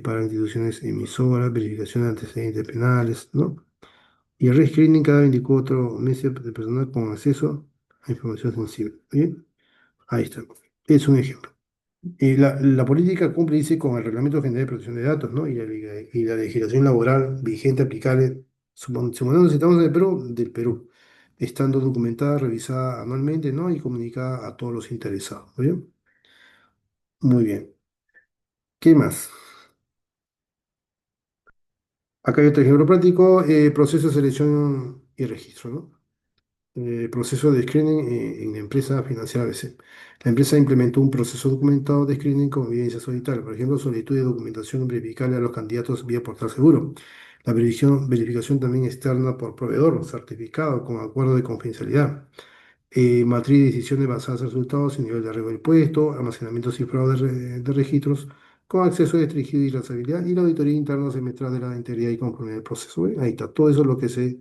para instituciones emisoras, verificación de antecedentes penales, ¿no? Y el rescreening cada 24 meses de personal con acceso a información sensible. ¿Bien? Ahí está. Es un ejemplo. La política cumple, dice, con el Reglamento General de Protección de Datos, ¿no? Y la legislación laboral vigente aplicable, suponiendo que estamos en el Perú, del Perú, estando documentada, revisada anualmente, ¿no? Y comunicada a todos los interesados. ¿Muy bien? Muy bien. ¿Qué más? Acá hay otro ejemplo práctico, proceso de selección y registro, ¿no? Proceso de screening en la empresa financiera ABC. La empresa implementó un proceso documentado de screening con evidencia solitaria, por ejemplo, solicitud de documentación verificable a los candidatos vía portal seguro. La verificación también externa por proveedor, certificado con acuerdo de confidencialidad. Matriz de decisiones basadas en resultados y nivel de arreglo del puesto, almacenamiento cifrado de registros con acceso restringido y trazabilidad y la auditoría interna semestral de la integridad y conformidad del proceso. ¿Ve? Ahí está, todo eso es lo que se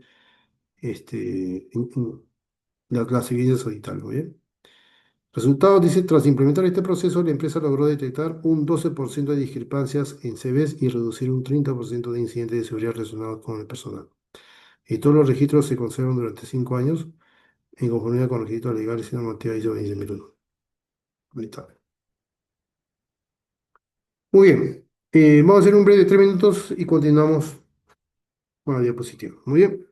las evidencias auditables, ¿muy bien? Resultados, dice, tras implementar este proceso, la empresa logró detectar un 12% de discrepancias en CVs y reducir un 30% de incidentes de seguridad relacionados con el personal. Y todos los registros se conservan durante 5 años en conformidad con los requisitos legales y normativas ISO 27001. Ahí está. Muy bien. Vamos a hacer un breve de 3 minutos y continuamos con la diapositiva. Muy bien.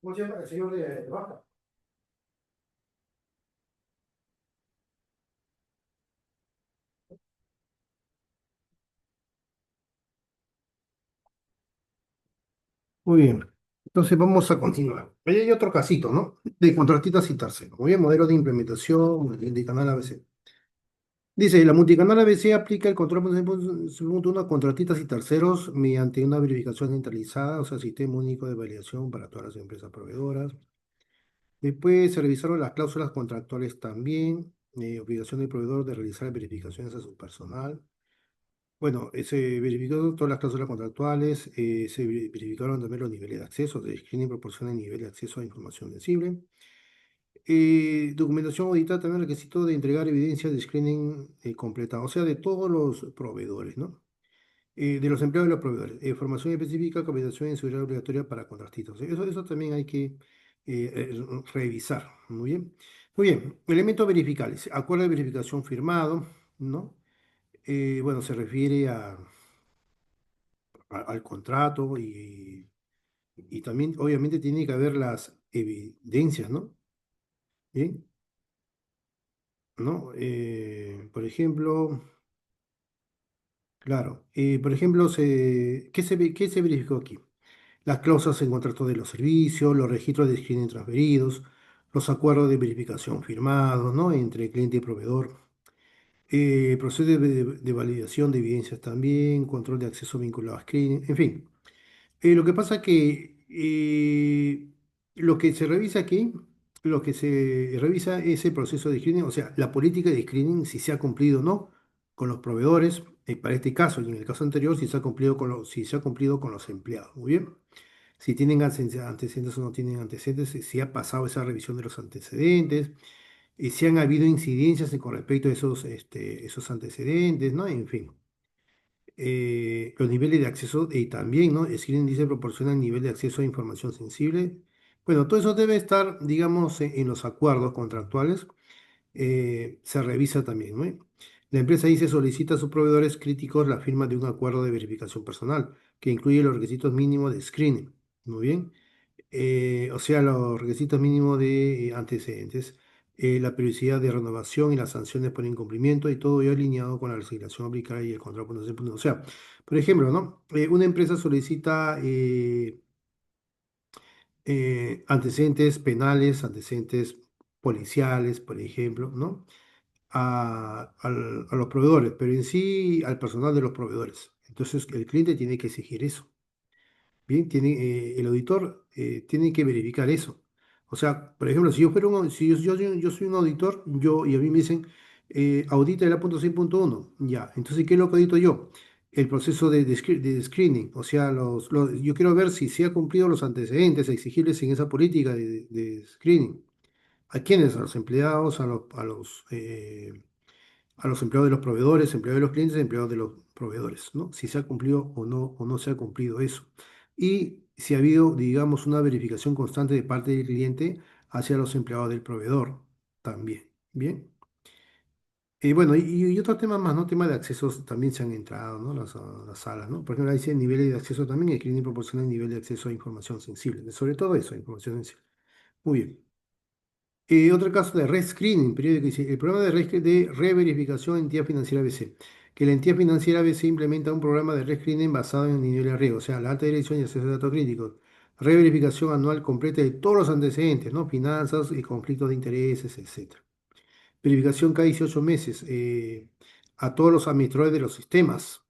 ¿Cómo se llama? El señor de Baja. Muy bien. Entonces vamos a continuar. Ahí hay otro casito, ¿no? De contratistas y terceros. Muy bien, modelo de implementación de canal ABC. Dice, la multicanal ABC aplica el control punto uno a contratistas y terceros mediante una verificación centralizada, o sea, sistema único de validación para todas las empresas proveedoras. Después se revisaron las cláusulas contractuales también, obligación del proveedor de realizar verificaciones a su personal. Bueno, se verificó todas las cláusulas contractuales, se verificaron también los niveles de acceso, de screening proporciona el nivel de acceso a información sensible. Documentación auditada también requisito de entregar evidencia de screening completada, o sea, de todos los proveedores, ¿no? De los empleados de los proveedores. Formación específica, capacitación en seguridad obligatoria para contratistas. Eso también hay que revisar. Muy bien. Muy bien. Elementos verificables. Acuerdo de verificación firmado, ¿no? Bueno, se refiere al contrato y también, obviamente, tiene que haber las evidencias, ¿no? Bien, ¿no? Por ejemplo, claro, por ejemplo, ¿qué se verificó aquí? Las cláusulas en contrato de los servicios, los registros de screening transferidos, los acuerdos de verificación firmados, ¿no? Entre cliente y proveedor, proceso de validación de evidencias también, control de acceso vinculado a screening, en fin. Lo que pasa que lo que se revisa aquí, lo que se revisa es el proceso de screening, o sea, la política de screening, si se ha cumplido o no con los proveedores, para este caso y en el caso anterior, si se ha cumplido si se ha cumplido con los empleados. Muy bien. Si tienen antecedentes o no tienen antecedentes, si ha pasado esa revisión de los antecedentes, y si han habido incidencias con respecto a esos antecedentes, ¿no? En fin los niveles de acceso y también, ¿no? Screening dice proporciona el nivel de acceso a información sensible. Bueno, todo eso debe estar, digamos, en los acuerdos contractuales. Se revisa también, ¿no? La empresa dice solicita a sus proveedores críticos la firma de un acuerdo de verificación personal que incluye los requisitos mínimos de screening. Muy bien o sea, los requisitos mínimos de antecedentes, la periodicidad de renovación y las sanciones por incumplimiento y todo ello alineado con la legislación aplicada y el control punto C punto. O sea, por ejemplo, ¿no? Una empresa solicita antecedentes penales, antecedentes policiales, por ejemplo, ¿no? A los proveedores, pero en sí al personal de los proveedores. Entonces, el cliente tiene que exigir eso. Bien, el auditor tiene que verificar eso. O sea, por ejemplo, si yo fuera si yo soy un auditor, y a mí me dicen, audita el A.6.1, ya, entonces, ¿qué es lo que audito yo? El proceso de screening, o sea, yo quiero ver si se ha cumplido los antecedentes exigibles en esa política de screening. ¿A quiénes? A los empleados, a los empleados de los proveedores, empleados de los clientes, empleados de los proveedores, ¿no? Si se ha cumplido o no se ha cumplido eso. Y si ha habido, digamos, una verificación constante de parte del cliente hacia los empleados del proveedor también. Bien. Bueno, y otro tema más, ¿no? Tema de accesos también se han entrado, ¿no? Las salas, ¿no? Por ejemplo, ahí dice niveles de acceso también, el cliente proporciona el nivel de acceso a información sensible, sobre todo eso, información sensible. Muy bien. Otro caso de rescreening, periódico, dice, el programa de reverificación de entidad financiera ABC, que la entidad financiera ABC implementa un programa de rescreening basado en el nivel de riesgo, o sea, la alta dirección y acceso a datos críticos, reverificación anual completa de todos los antecedentes, ¿no? Finanzas y conflictos de intereses, etcétera. Verificación cada 18 meses a todos los administradores de los sistemas.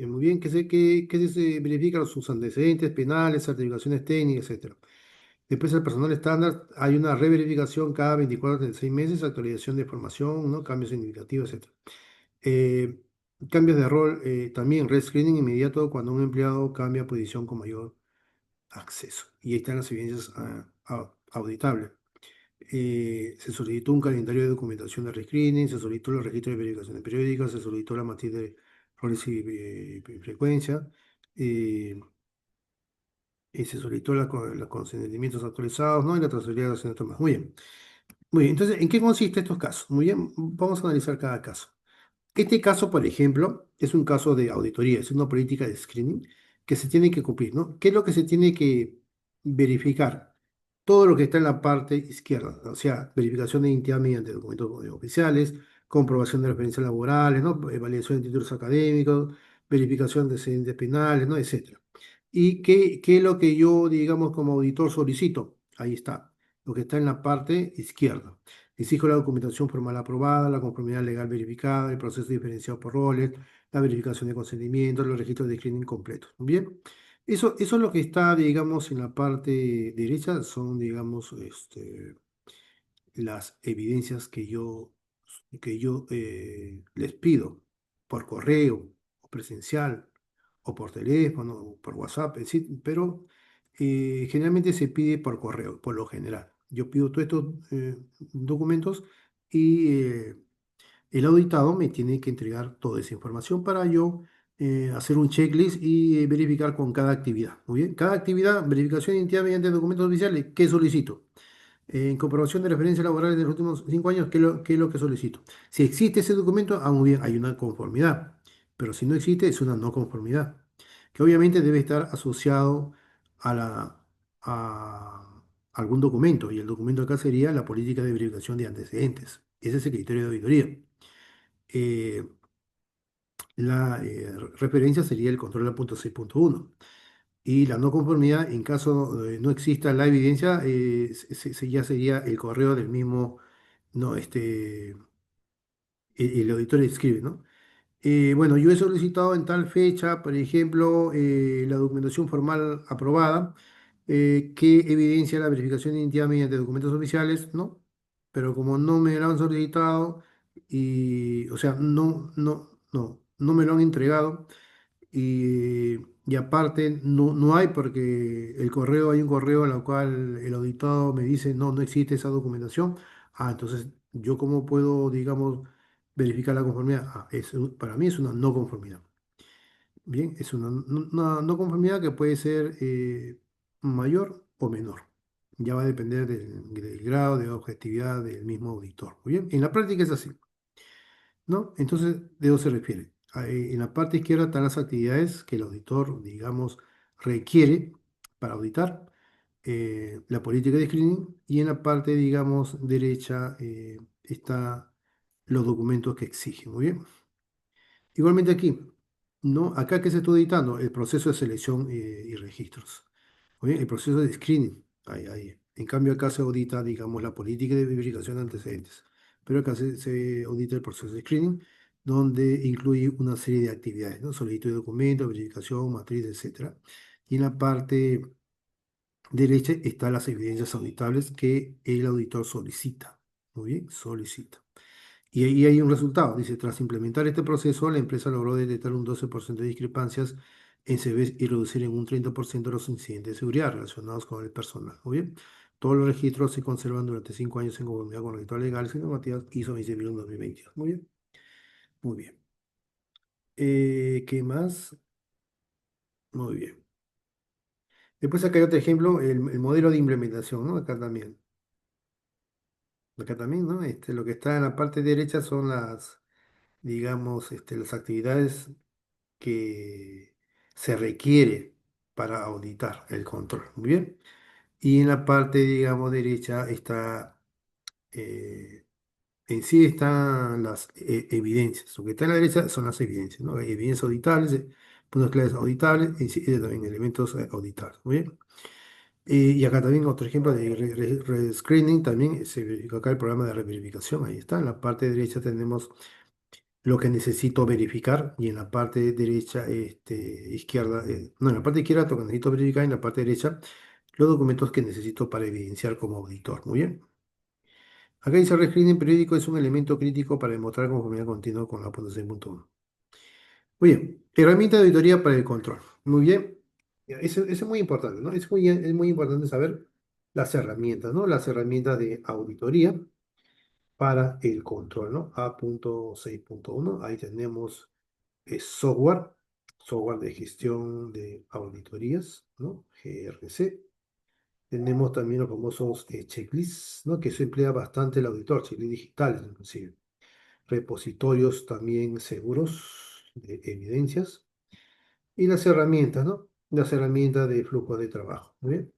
Muy bien, que se verifican sus antecedentes penales, certificaciones técnicas, etcétera. Después el personal estándar, hay una reverificación cada 24 a 36 meses, actualización de formación, ¿no? Cambios significativos, etc. Eh, cambios de rol, también rescreening inmediato cuando un empleado cambia posición con mayor acceso. Y ahí están las evidencias auditables. Se solicitó un calendario de documentación de rescreening, se solicitó los registros de verificaciones periódicas, se solicitó la matriz de roles y frecuencia. eh, se solicitó los consentimientos actualizados, ¿no? Y la trazabilidad de los datos. Muy bien. Muy bien. Entonces, ¿en qué consiste estos casos? Muy bien. Vamos a analizar cada caso. Este caso, por ejemplo, es un caso de auditoría, es una política de screening que se tiene que cumplir, ¿no? ¿Qué es lo que se tiene que verificar? Todo lo que está en la parte izquierda, o sea, verificación de identidad mediante documentos oficiales, comprobación de referencias laborales, ¿no? Validación de títulos académicos, verificación de antecedentes penales, ¿no? Etcétera. ¿Y qué es lo que yo, digamos, como auditor solicito? Ahí está, lo que está en la parte izquierda. Exijo la documentación formal aprobada, la conformidad legal verificada, el proceso diferenciado por roles, la verificación de consentimiento, los registros de screening completos. Bien, eso es lo que está, digamos, en la parte derecha, son, digamos, las evidencias que yo les pido por correo o presencial o por teléfono o por WhatsApp, es decir, pero generalmente se pide por correo, por lo general. Yo pido todos estos documentos y el auditado me tiene que entregar toda esa información para yo hacer un checklist y verificar con cada actividad. Muy bien, cada actividad, verificación de identidad mediante documentos oficiales, ¿qué solicito? En comprobación de referencias laborales de los últimos 5 años, ¿qué es lo que solicito? Si existe ese documento, muy bien, hay una conformidad, pero si no existe, es una no conformidad, que obviamente debe estar asociado a, a algún documento, y el documento acá sería la política de verificación de antecedentes. Ese es el criterio de auditoría. Eh, la referencia sería el control 6.1. Y la no conformidad, en caso no exista la evidencia, ya sería el correo del mismo, no, el auditor escribe, ¿no? Bueno, yo he solicitado en tal fecha, por ejemplo, la documentación formal aprobada, que evidencia la verificación de identidad mediante documentos oficiales, ¿no? Pero como no me lo han solicitado o sea, no me lo han entregado, y aparte no hay porque hay un correo en el cual el auditado me dice, no existe esa documentación. Entonces, ¿yo cómo puedo, digamos, verificar la conformidad? Para mí es una no conformidad. Bien, es una no conformidad que puede ser mayor o menor. Ya va a depender del grado de objetividad del mismo auditor. Muy bien, en la práctica es así. ¿No? Entonces, ¿de eso se refiere? En la parte izquierda están las actividades que el auditor, digamos, requiere para auditar la política de screening, y en la parte, digamos, derecha está los documentos que exige. Muy bien. Igualmente aquí, ¿no? Acá que se está auditando el proceso de selección y registros. Muy bien, el proceso de screening. Ahí. En cambio, acá se audita, digamos, la política de verificación de antecedentes. Pero acá se audita el proceso de screening, donde incluye una serie de actividades, ¿no? Solicitud de documentos, verificación, matriz, etcétera. Y en la parte derecha están las evidencias auditables que el auditor solicita. Muy bien, solicita. Y ahí hay un resultado. Dice, tras implementar este proceso, la empresa logró detectar un 12% de discrepancias en CVs y reducir en un 30% los incidentes de seguridad relacionados con el personal. Muy bien. Todos los registros se conservan durante 5 años en conformidad con los rituales legales y normativas ISO 27001-2022. Muy bien. Muy bien. ¿Qué más? Muy bien. Después acá hay otro ejemplo, el modelo de implementación, ¿no? Acá también. Acá también, ¿no? Lo que está en la parte derecha son digamos, las actividades que se requiere para auditar el control. Muy bien. Y en la parte, digamos, derecha está en sí están las evidencias. Lo que está a la derecha son las evidencias, ¿no? Hay evidencias auditables, puntos claves auditables, y sí, también elementos auditables. Muy bien. Y acá también otro ejemplo de screening, también se verifica acá el programa de reverificación. Ahí está. En la parte derecha tenemos lo que necesito verificar y en la parte derecha, izquierda, no, en la parte izquierda lo que necesito verificar y en la parte derecha los documentos que necesito para evidenciar como auditor. Muy bien. Acá dice el screening periódico es un elemento crítico para demostrar conformidad continua con la puntuación punto uno. Muy bien. Herramienta de auditoría para el control. Muy bien. Ya, eso es muy importante, ¿no? Es muy importante saber las herramientas, ¿no? Las herramientas de auditoría para el control, ¿no? A.6.1. Ahí tenemos software, software de gestión de auditorías, ¿no? GRC. Tenemos también los famosos checklists, ¿no? Que se emplea bastante el auditor, checklists digitales inclusive. Repositorios también seguros de evidencias. Y las herramientas, ¿no? Las herramientas de flujo de trabajo. Muy bien.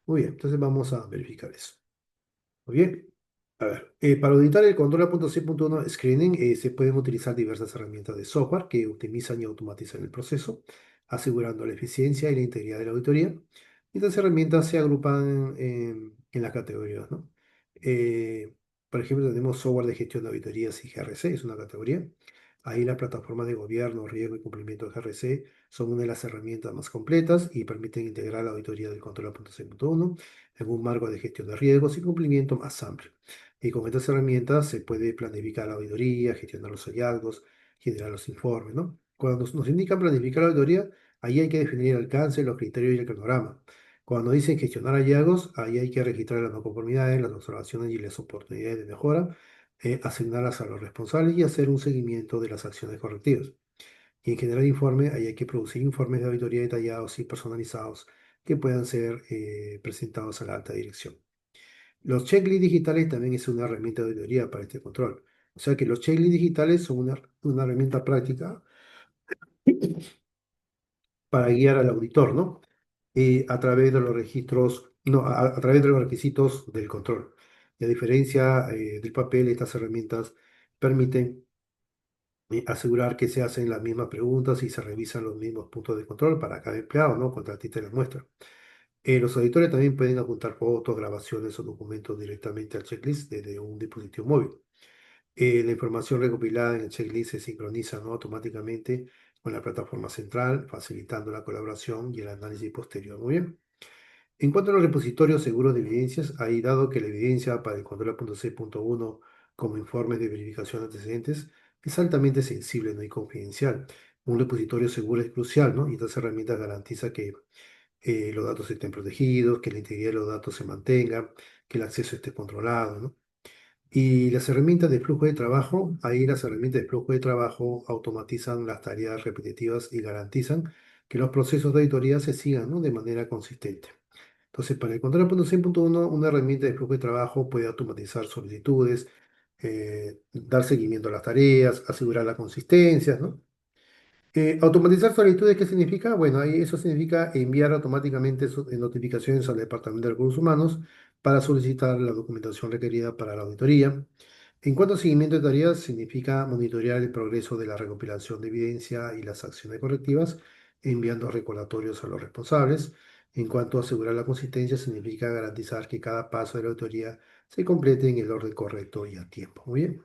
Muy bien, entonces vamos a verificar eso. Muy bien. A ver, para auditar el control A.6.1 Screening se pueden utilizar diversas herramientas de software que optimizan y automatizan el proceso, asegurando la eficiencia y la integridad de la auditoría. Y estas herramientas se agrupan en las categorías, ¿no? Eh, por ejemplo, tenemos software de gestión de auditorías y GRC, es una categoría. Ahí las plataformas de gobierno, riesgo y cumplimiento de GRC son una de las herramientas más completas y permiten integrar la auditoría del control A.6.1 en un marco de gestión de riesgos y cumplimiento más amplio. Y con estas herramientas se puede planificar la auditoría, gestionar los hallazgos, generar los informes, ¿no? Cuando nos indican planificar la auditoría, ahí hay que definir el alcance, los criterios y el cronograma. Cuando dicen gestionar hallazgos, ahí hay que registrar las no conformidades, las observaciones y las oportunidades de mejora, asignarlas a los responsables y hacer un seguimiento de las acciones correctivas. Y en general informe, ahí hay que producir informes de auditoría detallados y personalizados que puedan ser presentados a la alta dirección. Los checklists digitales también es una herramienta de auditoría para este control. O sea que los checklists digitales son una herramienta práctica para guiar al auditor, ¿no? A través de los registros, no, a través de los requisitos del control. Y a diferencia del papel, estas herramientas permiten asegurar que se hacen las mismas preguntas y se revisan los mismos puntos de control para cada empleado, ¿no? Contratista y la muestra. Los auditores también pueden adjuntar fotos, grabaciones o documentos directamente al checklist desde un dispositivo móvil. La información recopilada en el checklist se sincroniza, ¿no? automáticamente con la plataforma central, facilitando la colaboración y el análisis posterior. Muy bien. En cuanto a los repositorios seguros de evidencias, hay dado que la evidencia para el control punto C.1 como informes de verificación de antecedentes es altamente sensible, ¿no? y confidencial. Un repositorio seguro es crucial, ¿no? Y estas herramientas garantizan que los datos estén protegidos, que la integridad de los datos se mantenga, que el acceso esté controlado, ¿no? Y las herramientas de flujo de trabajo, ahí las herramientas de flujo de trabajo automatizan las tareas repetitivas y garantizan que los procesos de auditoría se sigan, ¿no? de manera consistente. Entonces, para el control punto 100.1, una herramienta de flujo de trabajo puede automatizar solicitudes, dar seguimiento a las tareas, asegurar la consistencia, ¿no? Automatizar solicitudes, ¿qué significa? Bueno, ahí eso significa enviar automáticamente notificaciones al Departamento de Recursos Humanos para solicitar la documentación requerida para la auditoría. En cuanto a seguimiento de tareas, significa monitorear el progreso de la recopilación de evidencia y las acciones correctivas, enviando recordatorios a los responsables. En cuanto a asegurar la consistencia, significa garantizar que cada paso de la auditoría se complete en el orden correcto y a tiempo. Muy bien.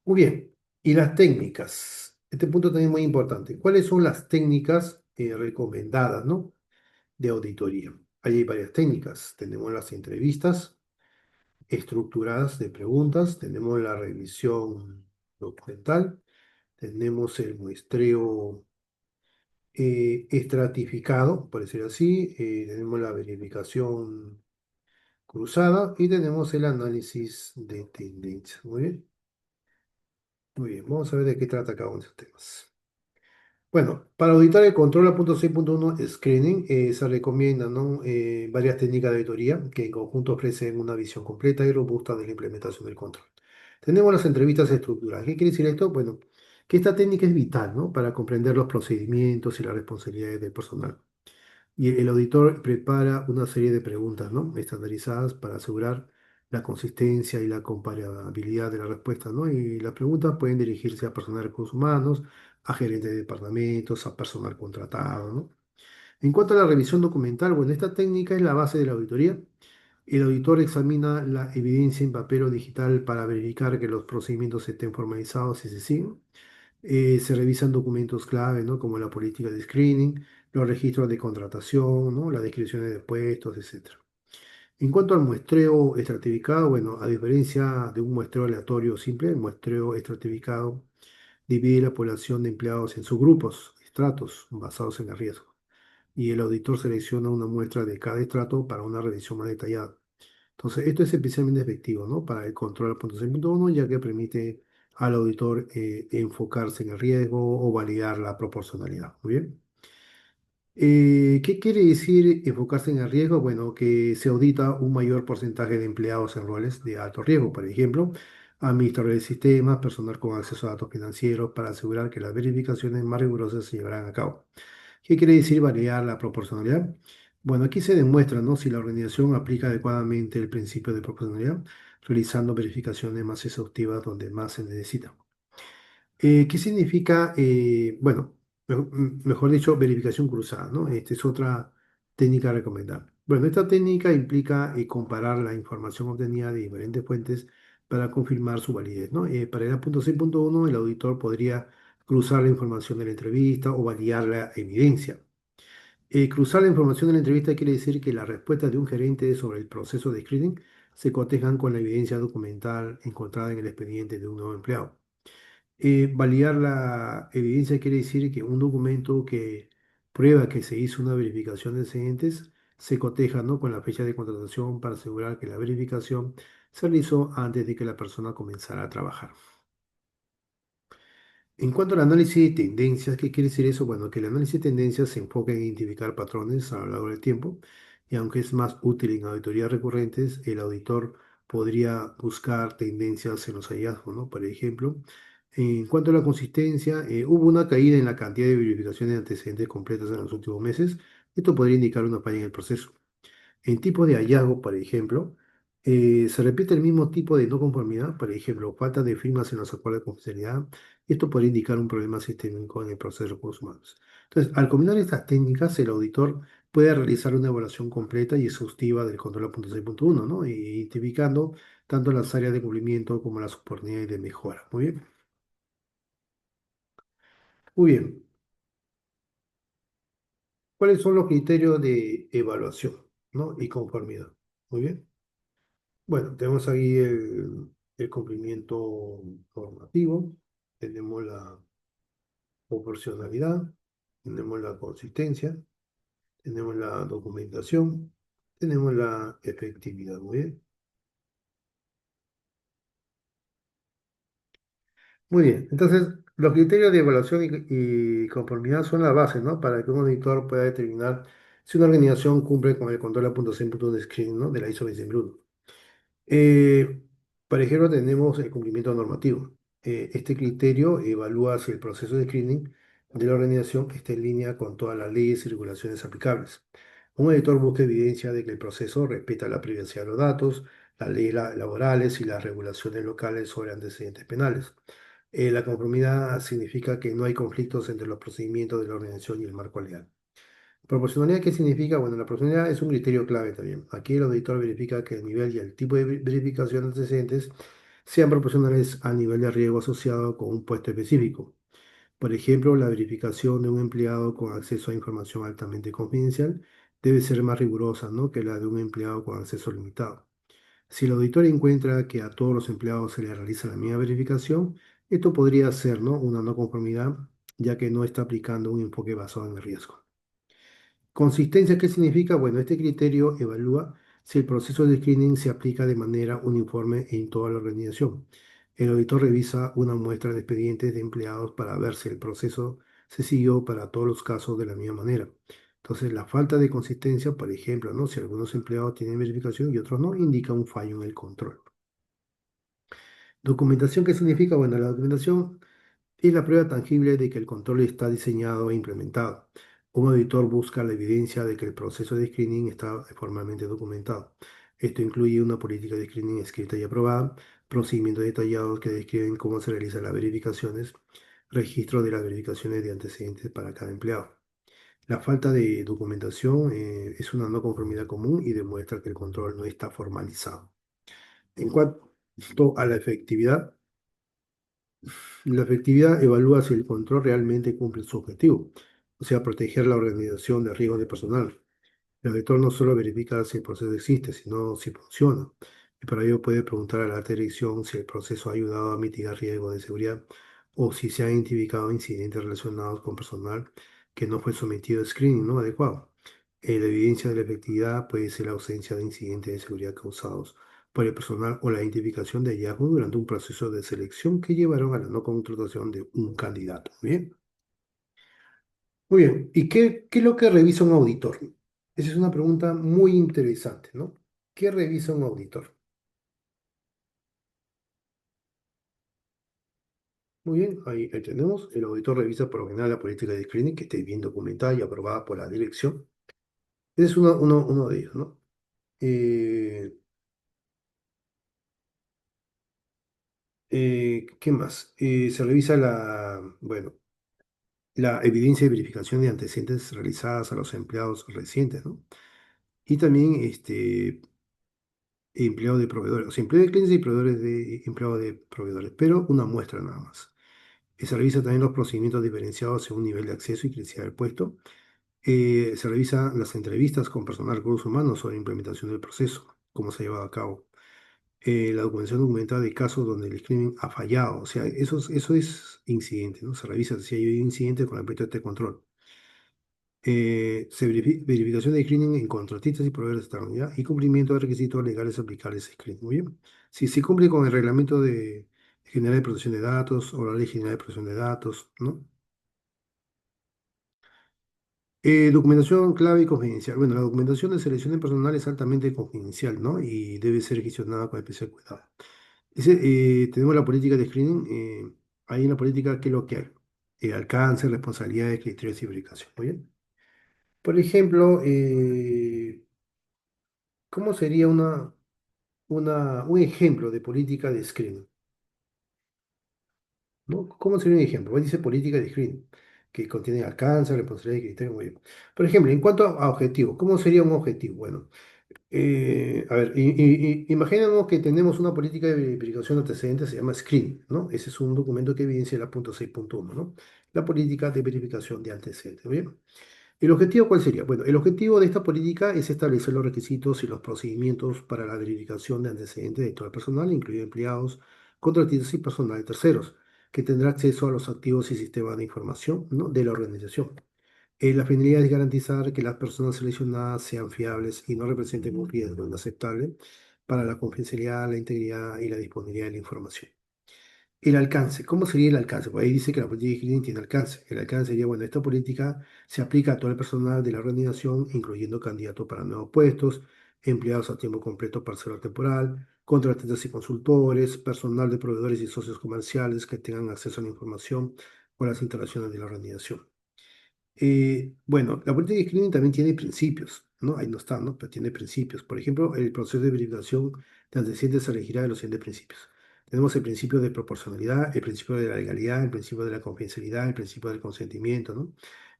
Muy bien, y las técnicas. Este punto también es muy importante. ¿Cuáles son las técnicas recomendadas, ¿no? de auditoría? Ahí hay varias técnicas. Tenemos las entrevistas estructuradas de preguntas, tenemos la revisión documental, tenemos el muestreo estratificado, por decirlo así, tenemos la verificación cruzada y tenemos el análisis de tendencia. Muy bien, muy bien. Vamos a ver de qué trata cada uno de estos temas. Bueno, para auditar el control a punto 6.1 screening se recomiendan, ¿no? varias técnicas de auditoría que en conjunto ofrecen una visión completa y robusta de la implementación del control. Tenemos las entrevistas estructuradas. ¿Qué quiere decir esto? Bueno, que esta técnica es vital, ¿no? para comprender los procedimientos y las responsabilidades del personal. Y el auditor prepara una serie de preguntas, ¿no? Estandarizadas para asegurar la consistencia y la comparabilidad de las respuestas, ¿no? Y las preguntas pueden dirigirse a personal de recursos humanos, a gerentes de departamentos, a personal contratado, ¿no? En cuanto a la revisión documental, bueno, esta técnica es la base de la auditoría. El auditor examina la evidencia en papel o digital para verificar que los procedimientos estén formalizados y se siguen. Se revisan documentos clave, ¿no? Como la política de screening, los registros de contratación, ¿no? Las descripciones de puestos, etcétera. En cuanto al muestreo estratificado, bueno, a diferencia de un muestreo aleatorio simple, el muestreo estratificado divide la población de empleados en subgrupos, estratos, basados en el riesgo. Y el auditor selecciona una muestra de cada estrato para una revisión más detallada. Entonces, esto es especialmente efectivo, ¿no? Para el control al punto 6.1, ya que permite al auditor enfocarse en el riesgo o validar la proporcionalidad. Muy bien. ¿Qué quiere decir enfocarse en el riesgo? Bueno, que se audita un mayor porcentaje de empleados en roles de alto riesgo, por ejemplo, administradores de sistemas, personal con acceso a datos financieros, para asegurar que las verificaciones más rigurosas se llevarán a cabo. ¿Qué quiere decir variar la proporcionalidad? Bueno, aquí se demuestra, ¿no? Si la organización aplica adecuadamente el principio de proporcionalidad, realizando verificaciones más exhaustivas donde más se necesita. ¿Qué significa? Bueno, mejor dicho, verificación cruzada, ¿no? Esta es otra técnica recomendable. Bueno, esta técnica implica comparar la información obtenida de diferentes fuentes para confirmar su validez, ¿no? Para el punto 6.1, el auditor podría cruzar la información de la entrevista o validar la evidencia. Cruzar la información de la entrevista quiere decir que las respuestas de un gerente sobre el proceso de screening se cotejan con la evidencia documental encontrada en el expediente de un nuevo empleado. Validar la evidencia quiere decir que un documento que prueba que se hizo una verificación de antecedentes se coteja, ¿no? Con la fecha de contratación para asegurar que la verificación se realizó antes de que la persona comenzara a trabajar. En cuanto al análisis de tendencias, ¿qué quiere decir eso? Bueno, que el análisis de tendencias se enfoca en identificar patrones a lo largo del tiempo, y aunque es más útil en auditorías recurrentes, el auditor podría buscar tendencias en los hallazgos, ¿no? Por ejemplo, en cuanto a la consistencia, hubo una caída en la cantidad de verificaciones de antecedentes completas en los últimos meses. Esto podría indicar una falla en el proceso. En tipo de hallazgo, por ejemplo, se repite el mismo tipo de no conformidad, por ejemplo, falta de firmas en los acuerdos de confidencialidad, y esto puede indicar un problema sistémico en el proceso de recursos humanos. Entonces, al combinar estas técnicas, el auditor puede realizar una evaluación completa y exhaustiva del control 6.1, ¿no? Identificando tanto las áreas de cumplimiento como las oportunidades de mejora. Muy bien. Muy bien. ¿Cuáles son los criterios de evaluación, ¿no? Y conformidad? Muy bien. Bueno, tenemos ahí el cumplimiento normativo, tenemos la proporcionalidad, tenemos la consistencia, tenemos la documentación, tenemos la efectividad. Muy bien. Muy bien. Entonces, los criterios de evaluación y conformidad son la base, ¿no? Para que un auditor pueda determinar si una organización cumple con el control a punto 100 de screening, ¿no? De la ISO 20001. Eh, por ejemplo, tenemos el cumplimiento normativo. Este criterio evalúa si el proceso de screening de la organización está en línea con todas las leyes y regulaciones aplicables. Un editor busca evidencia de que el proceso respeta la privacidad de los datos, las leyes laborales y las regulaciones locales sobre antecedentes penales. La conformidad significa que no hay conflictos entre los procedimientos de la organización y el marco legal. Proporcionalidad, ¿qué significa? Bueno, la proporcionalidad es un criterio clave también. Aquí el auditor verifica que el nivel y el tipo de verificación de antecedentes sean proporcionales al nivel de riesgo asociado con un puesto específico. Por ejemplo, la verificación de un empleado con acceso a información altamente confidencial debe ser más rigurosa, ¿no? Que la de un empleado con acceso limitado. Si el auditor encuentra que a todos los empleados se les realiza la misma verificación, esto podría ser, ¿no? Una no conformidad, ya que no está aplicando un enfoque basado en el riesgo. Consistencia, ¿qué significa? Bueno, este criterio evalúa si el proceso de screening se aplica de manera uniforme en toda la organización. El auditor revisa una muestra de expedientes de empleados para ver si el proceso se siguió para todos los casos de la misma manera. Entonces, la falta de consistencia, por ejemplo, ¿no? Si algunos empleados tienen verificación y otros no, indica un fallo en el control. Documentación, ¿qué significa? Bueno, la documentación es la prueba tangible de que el control está diseñado e implementado. Un auditor busca la evidencia de que el proceso de screening está formalmente documentado. Esto incluye una política de screening escrita y aprobada, procedimientos detallados que describen cómo se realizan las verificaciones, registro de las verificaciones de antecedentes para cada empleado. La falta de documentación es una no conformidad común y demuestra que el control no está formalizado. En cuanto a la efectividad evalúa si el control realmente cumple su objetivo, o sea, proteger la organización de riesgos de personal. El auditor no solo verifica si el proceso existe, sino si funciona. Y para ello puede preguntar a la alta dirección si el proceso ha ayudado a mitigar riesgos de seguridad o si se han identificado incidentes relacionados con personal que no fue sometido a screening no adecuado. La evidencia de la efectividad puede ser la ausencia de incidentes de seguridad causados por el personal o la identificación de hallazgos durante un proceso de selección que llevaron a la no contratación de un candidato. Bien. Muy bien. ¿Y qué es lo que revisa un auditor? Esa es una pregunta muy interesante, ¿no? ¿Qué revisa un auditor? Muy bien, ahí tenemos. El auditor revisa por lo general la política de screening que esté bien documentada y aprobada por la dirección. Ese es uno de ellos, ¿no? Eh, ¿Qué más? Se revisa bueno, la evidencia de verificación de antecedentes realizadas a los empleados recientes, ¿no? Y también empleo de proveedores, o sea, empleo de clientes y proveedores de empleo de proveedores, pero una muestra nada más. Se revisa también los procedimientos diferenciados según nivel de acceso y criteria del puesto. Se revisan las entrevistas con personal de recursos humanos sobre implementación del proceso, cómo se ha llevado a cabo. La documentación documentada de casos donde el screening ha fallado, o sea, eso es incidente, ¿no? Se revisa si hay incidente con respecto a este control. Verificación de screening en contratistas y proveedores externos, ¿ya? Y cumplimiento de requisitos legales aplicables a screening. Muy bien. Si se cumple con el reglamento general de protección de datos o la ley general de protección de datos, ¿no? Documentación clave y confidencial. Bueno, la documentación de selección de personal es altamente confidencial, ¿no? Y debe ser gestionada con especial cuidado. Tenemos la política de screening. Hay una política que es lo que hay. Alcance, responsabilidades, criterios y verificación. Muy bien. Por ejemplo, ¿cómo sería un ejemplo de política de screening? ¿No? ¿Cómo sería un ejemplo? Pues dice política de screening, que contiene alcance, responsabilidad y criterio. Muy bien. Por ejemplo, en cuanto a objetivos, ¿cómo sería un objetivo? Bueno, a ver, imaginemos que tenemos una política de verificación de antecedentes, se llama screening, ¿no? Ese es un documento que evidencia la punto 6.1, ¿no? La política de verificación de antecedentes. ¿Bien? ¿El objetivo cuál sería? Bueno, el objetivo de esta política es establecer los requisitos y los procedimientos para la verificación de antecedentes de todo el personal, incluido empleados, contratistas y personal de terceros, que tendrá acceso a los activos y sistemas de información, ¿no? de la organización. La finalidad es garantizar que las personas seleccionadas sean fiables y no representen un riesgo inaceptable para la confidencialidad, la integridad y la disponibilidad de la información. El alcance, ¿cómo sería el alcance? Pues ahí dice que la política de screening tiene alcance. El alcance sería, bueno, esta política se aplica a todo el personal de la organización, incluyendo candidatos para nuevos puestos, empleados a tiempo completo parcial o temporal, contratistas y consultores, personal de proveedores y socios comerciales que tengan acceso a la información o las instalaciones de la organización. Bueno, la política de screening también tiene principios, ¿no? Ahí no está, ¿no? Pero tiene principios. Por ejemplo, el proceso de verificación de antecedentes se regirá de los siguientes principios. Tenemos el principio de proporcionalidad, el principio de la legalidad, el principio de la confidencialidad, el principio del consentimiento, ¿no?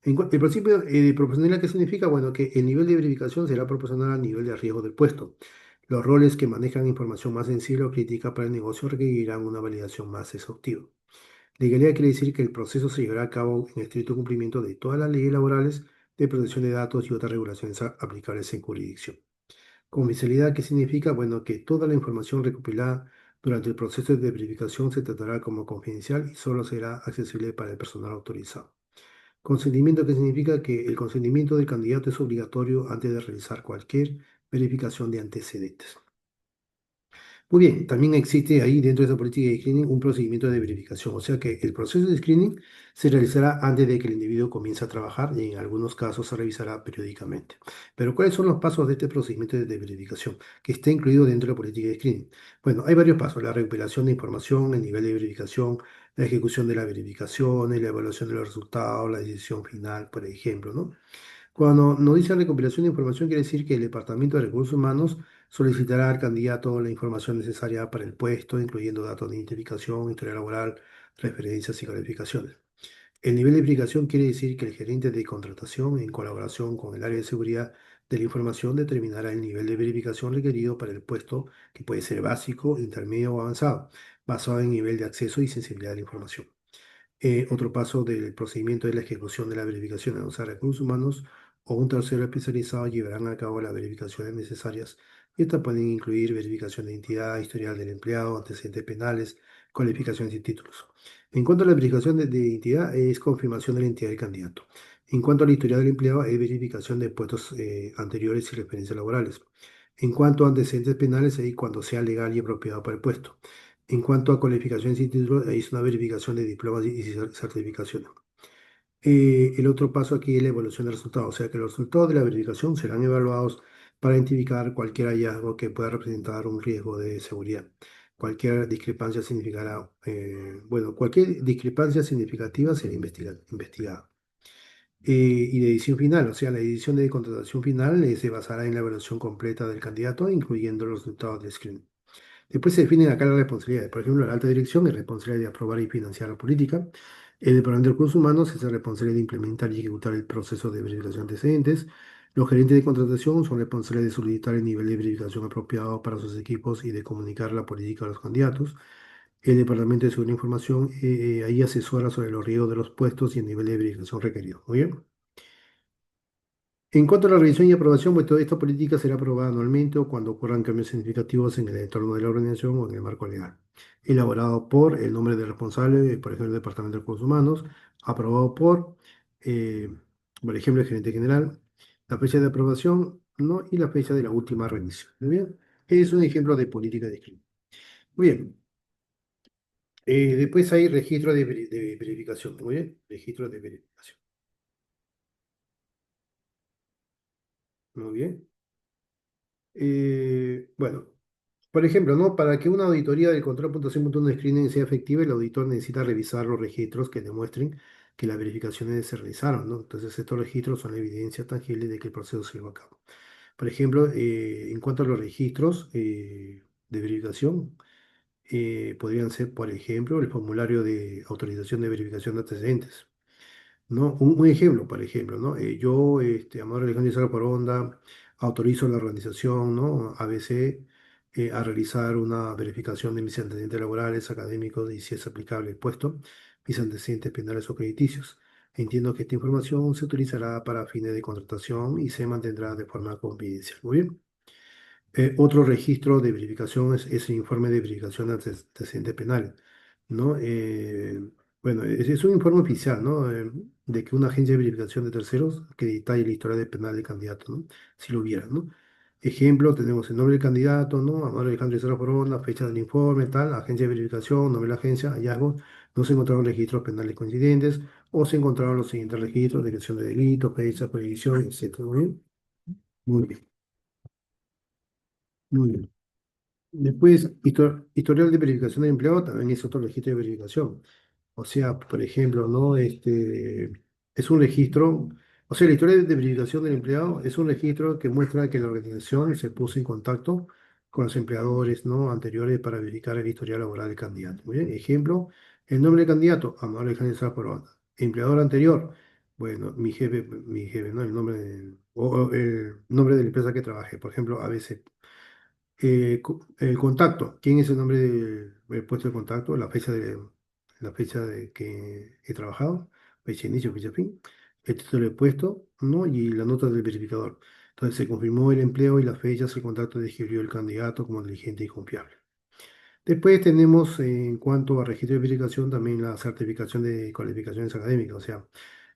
El principio de proporcionalidad, ¿qué significa? Bueno, que el nivel de verificación será proporcional al nivel de riesgo del puesto. Los roles que manejan información más sensible o crítica para el negocio requerirán una validación más exhaustiva. Legalidad quiere decir que el proceso se llevará a cabo en estricto cumplimiento de todas las leyes laborales de protección de datos y otras regulaciones aplicables en jurisdicción. Confidencialidad, ¿qué significa? Bueno, que toda la información recopilada durante el proceso de verificación se tratará como confidencial y solo será accesible para el personal autorizado. Consentimiento, ¿qué significa? Que el consentimiento del candidato es obligatorio antes de realizar cualquier verificación de antecedentes. Muy bien, también existe ahí dentro de esa política de screening un procedimiento de verificación, o sea que el proceso de screening se realizará antes de que el individuo comience a trabajar y en algunos casos se revisará periódicamente. Pero ¿cuáles son los pasos de este procedimiento de verificación que está incluido dentro de la política de screening? Bueno, hay varios pasos: la recopilación de información, el nivel de verificación, la ejecución de la verificación, la evaluación de los resultados, la decisión final, por ejemplo, ¿no? Cuando nos dice recopilación de información, quiere decir que el Departamento de Recursos Humanos solicitará al candidato la información necesaria para el puesto, incluyendo datos de identificación, historia laboral, referencias y calificaciones. El nivel de verificación quiere decir que el gerente de contratación, en colaboración con el área de seguridad de la información, determinará el nivel de verificación requerido para el puesto, que puede ser básico, intermedio o avanzado, basado en nivel de acceso y sensibilidad de la información. Otro paso del procedimiento es la ejecución de la verificación. O sea, recursos humanos o un tercero especializado llevarán a cabo las verificaciones necesarias. Y estas pueden incluir verificación de identidad, historial del empleado, antecedentes penales, cualificaciones y títulos. En cuanto a la verificación de identidad, es confirmación de la identidad del candidato. En cuanto a la historia del empleado, es verificación de puestos anteriores y referencias laborales. En cuanto a antecedentes penales, es cuando sea legal y apropiado para el puesto. En cuanto a cualificaciones y títulos, es una verificación de diplomas y certificaciones. El otro paso aquí es la evaluación de resultados, o sea que los resultados de la verificación serán evaluados para identificar cualquier hallazgo que pueda representar un riesgo de seguridad. Cualquier discrepancia significará, bueno, cualquier discrepancia significativa será investigada. Y de edición final, o sea, la edición de contratación final se basará en la evaluación completa del candidato, incluyendo los resultados del screening. Después se definen acá las responsabilidades. Por ejemplo, la alta dirección es responsable de aprobar y financiar la política. El Departamento de Recursos Humanos es el responsable de implementar y ejecutar el proceso de verificación de antecedentes. Los gerentes de contratación son responsables de solicitar el nivel de verificación apropiado para sus equipos y de comunicar la política a los candidatos. El Departamento de Seguridad e Información ahí asesora sobre los riesgos de los puestos y el nivel de verificación requerido. Muy bien. En cuanto a la revisión y aprobación, pues toda esta política será aprobada anualmente o cuando ocurran cambios significativos en el entorno de la organización o en el marco legal. Elaborado por el nombre del responsable, por ejemplo, el Departamento de Recursos Humanos, aprobado eh, por ejemplo, el gerente general, la fecha de aprobación, ¿no? Y la fecha de la última revisión. ¿Muy bien? Es un ejemplo de política de escritura. Muy bien. Después hay registro de verificación. Muy bien. Registro de verificación. Muy bien. Bueno. Por ejemplo, ¿no? Para que una auditoría del control punto C punto uno screening sea efectiva, el auditor necesita revisar los registros que demuestren que las verificaciones se realizaron, ¿no? Entonces, estos registros son la evidencia tangible de que el proceso se llevó a cabo. Por ejemplo, en cuanto a los registros de verificación, podrían ser, por ejemplo, el formulario de autorización de verificación de antecedentes. ¿No? Un ejemplo, por ejemplo, ¿no? Yo, Amador Alejandro Izarra Onda, autorizo a la organización, ¿no? ABC, a realizar una verificación de mis antecedentes laborales, académicos y si es aplicable el puesto, mis antecedentes penales o crediticios. Entiendo que esta información se utilizará para fines de contratación y se mantendrá de forma confidencial. Muy bien. Otro registro de verificación es el informe de verificación de antecedentes penales, ¿no? Bueno, es un informe oficial, ¿no? De que una agencia de verificación de terceros que detalle la historia de penal del candidato, ¿no? Si lo hubiera, ¿no? Ejemplo, tenemos el nombre del candidato, ¿no? Amaro Alejandro Izarra Porona, fecha del informe, tal, agencia de verificación, nombre de la agencia, hallazgos, no se encontraron registros penales coincidentes, o se encontraron los siguientes registros: dirección de delito, fecha, prohibición, etcétera. Muy bien. Muy bien. Muy bien. Después, historial de verificación de empleado también es otro registro de verificación. O sea, por ejemplo, ¿no? Es un registro, o sea, la historia de verificación del empleado es un registro que muestra que la organización se puso en contacto con los empleadores, ¿no? Anteriores para verificar el historial laboral del candidato. Muy bien, ejemplo, el nombre del candidato, Amador Alejandro Zaporoa. Empleador anterior, bueno, mi jefe, ¿no? O el nombre de la empresa que trabajé, por ejemplo, ABC. El contacto, ¿quién es el nombre del puesto de contacto? La fecha de que he trabajado, fecha de inicio, fecha de fin, el título del puesto, ¿no? Y la nota del verificador. Entonces se confirmó el empleo y las fechas, el contacto describió el candidato como diligente y confiable. Después tenemos, en cuanto a registro de verificación, también la certificación de cualificaciones académicas, o sea,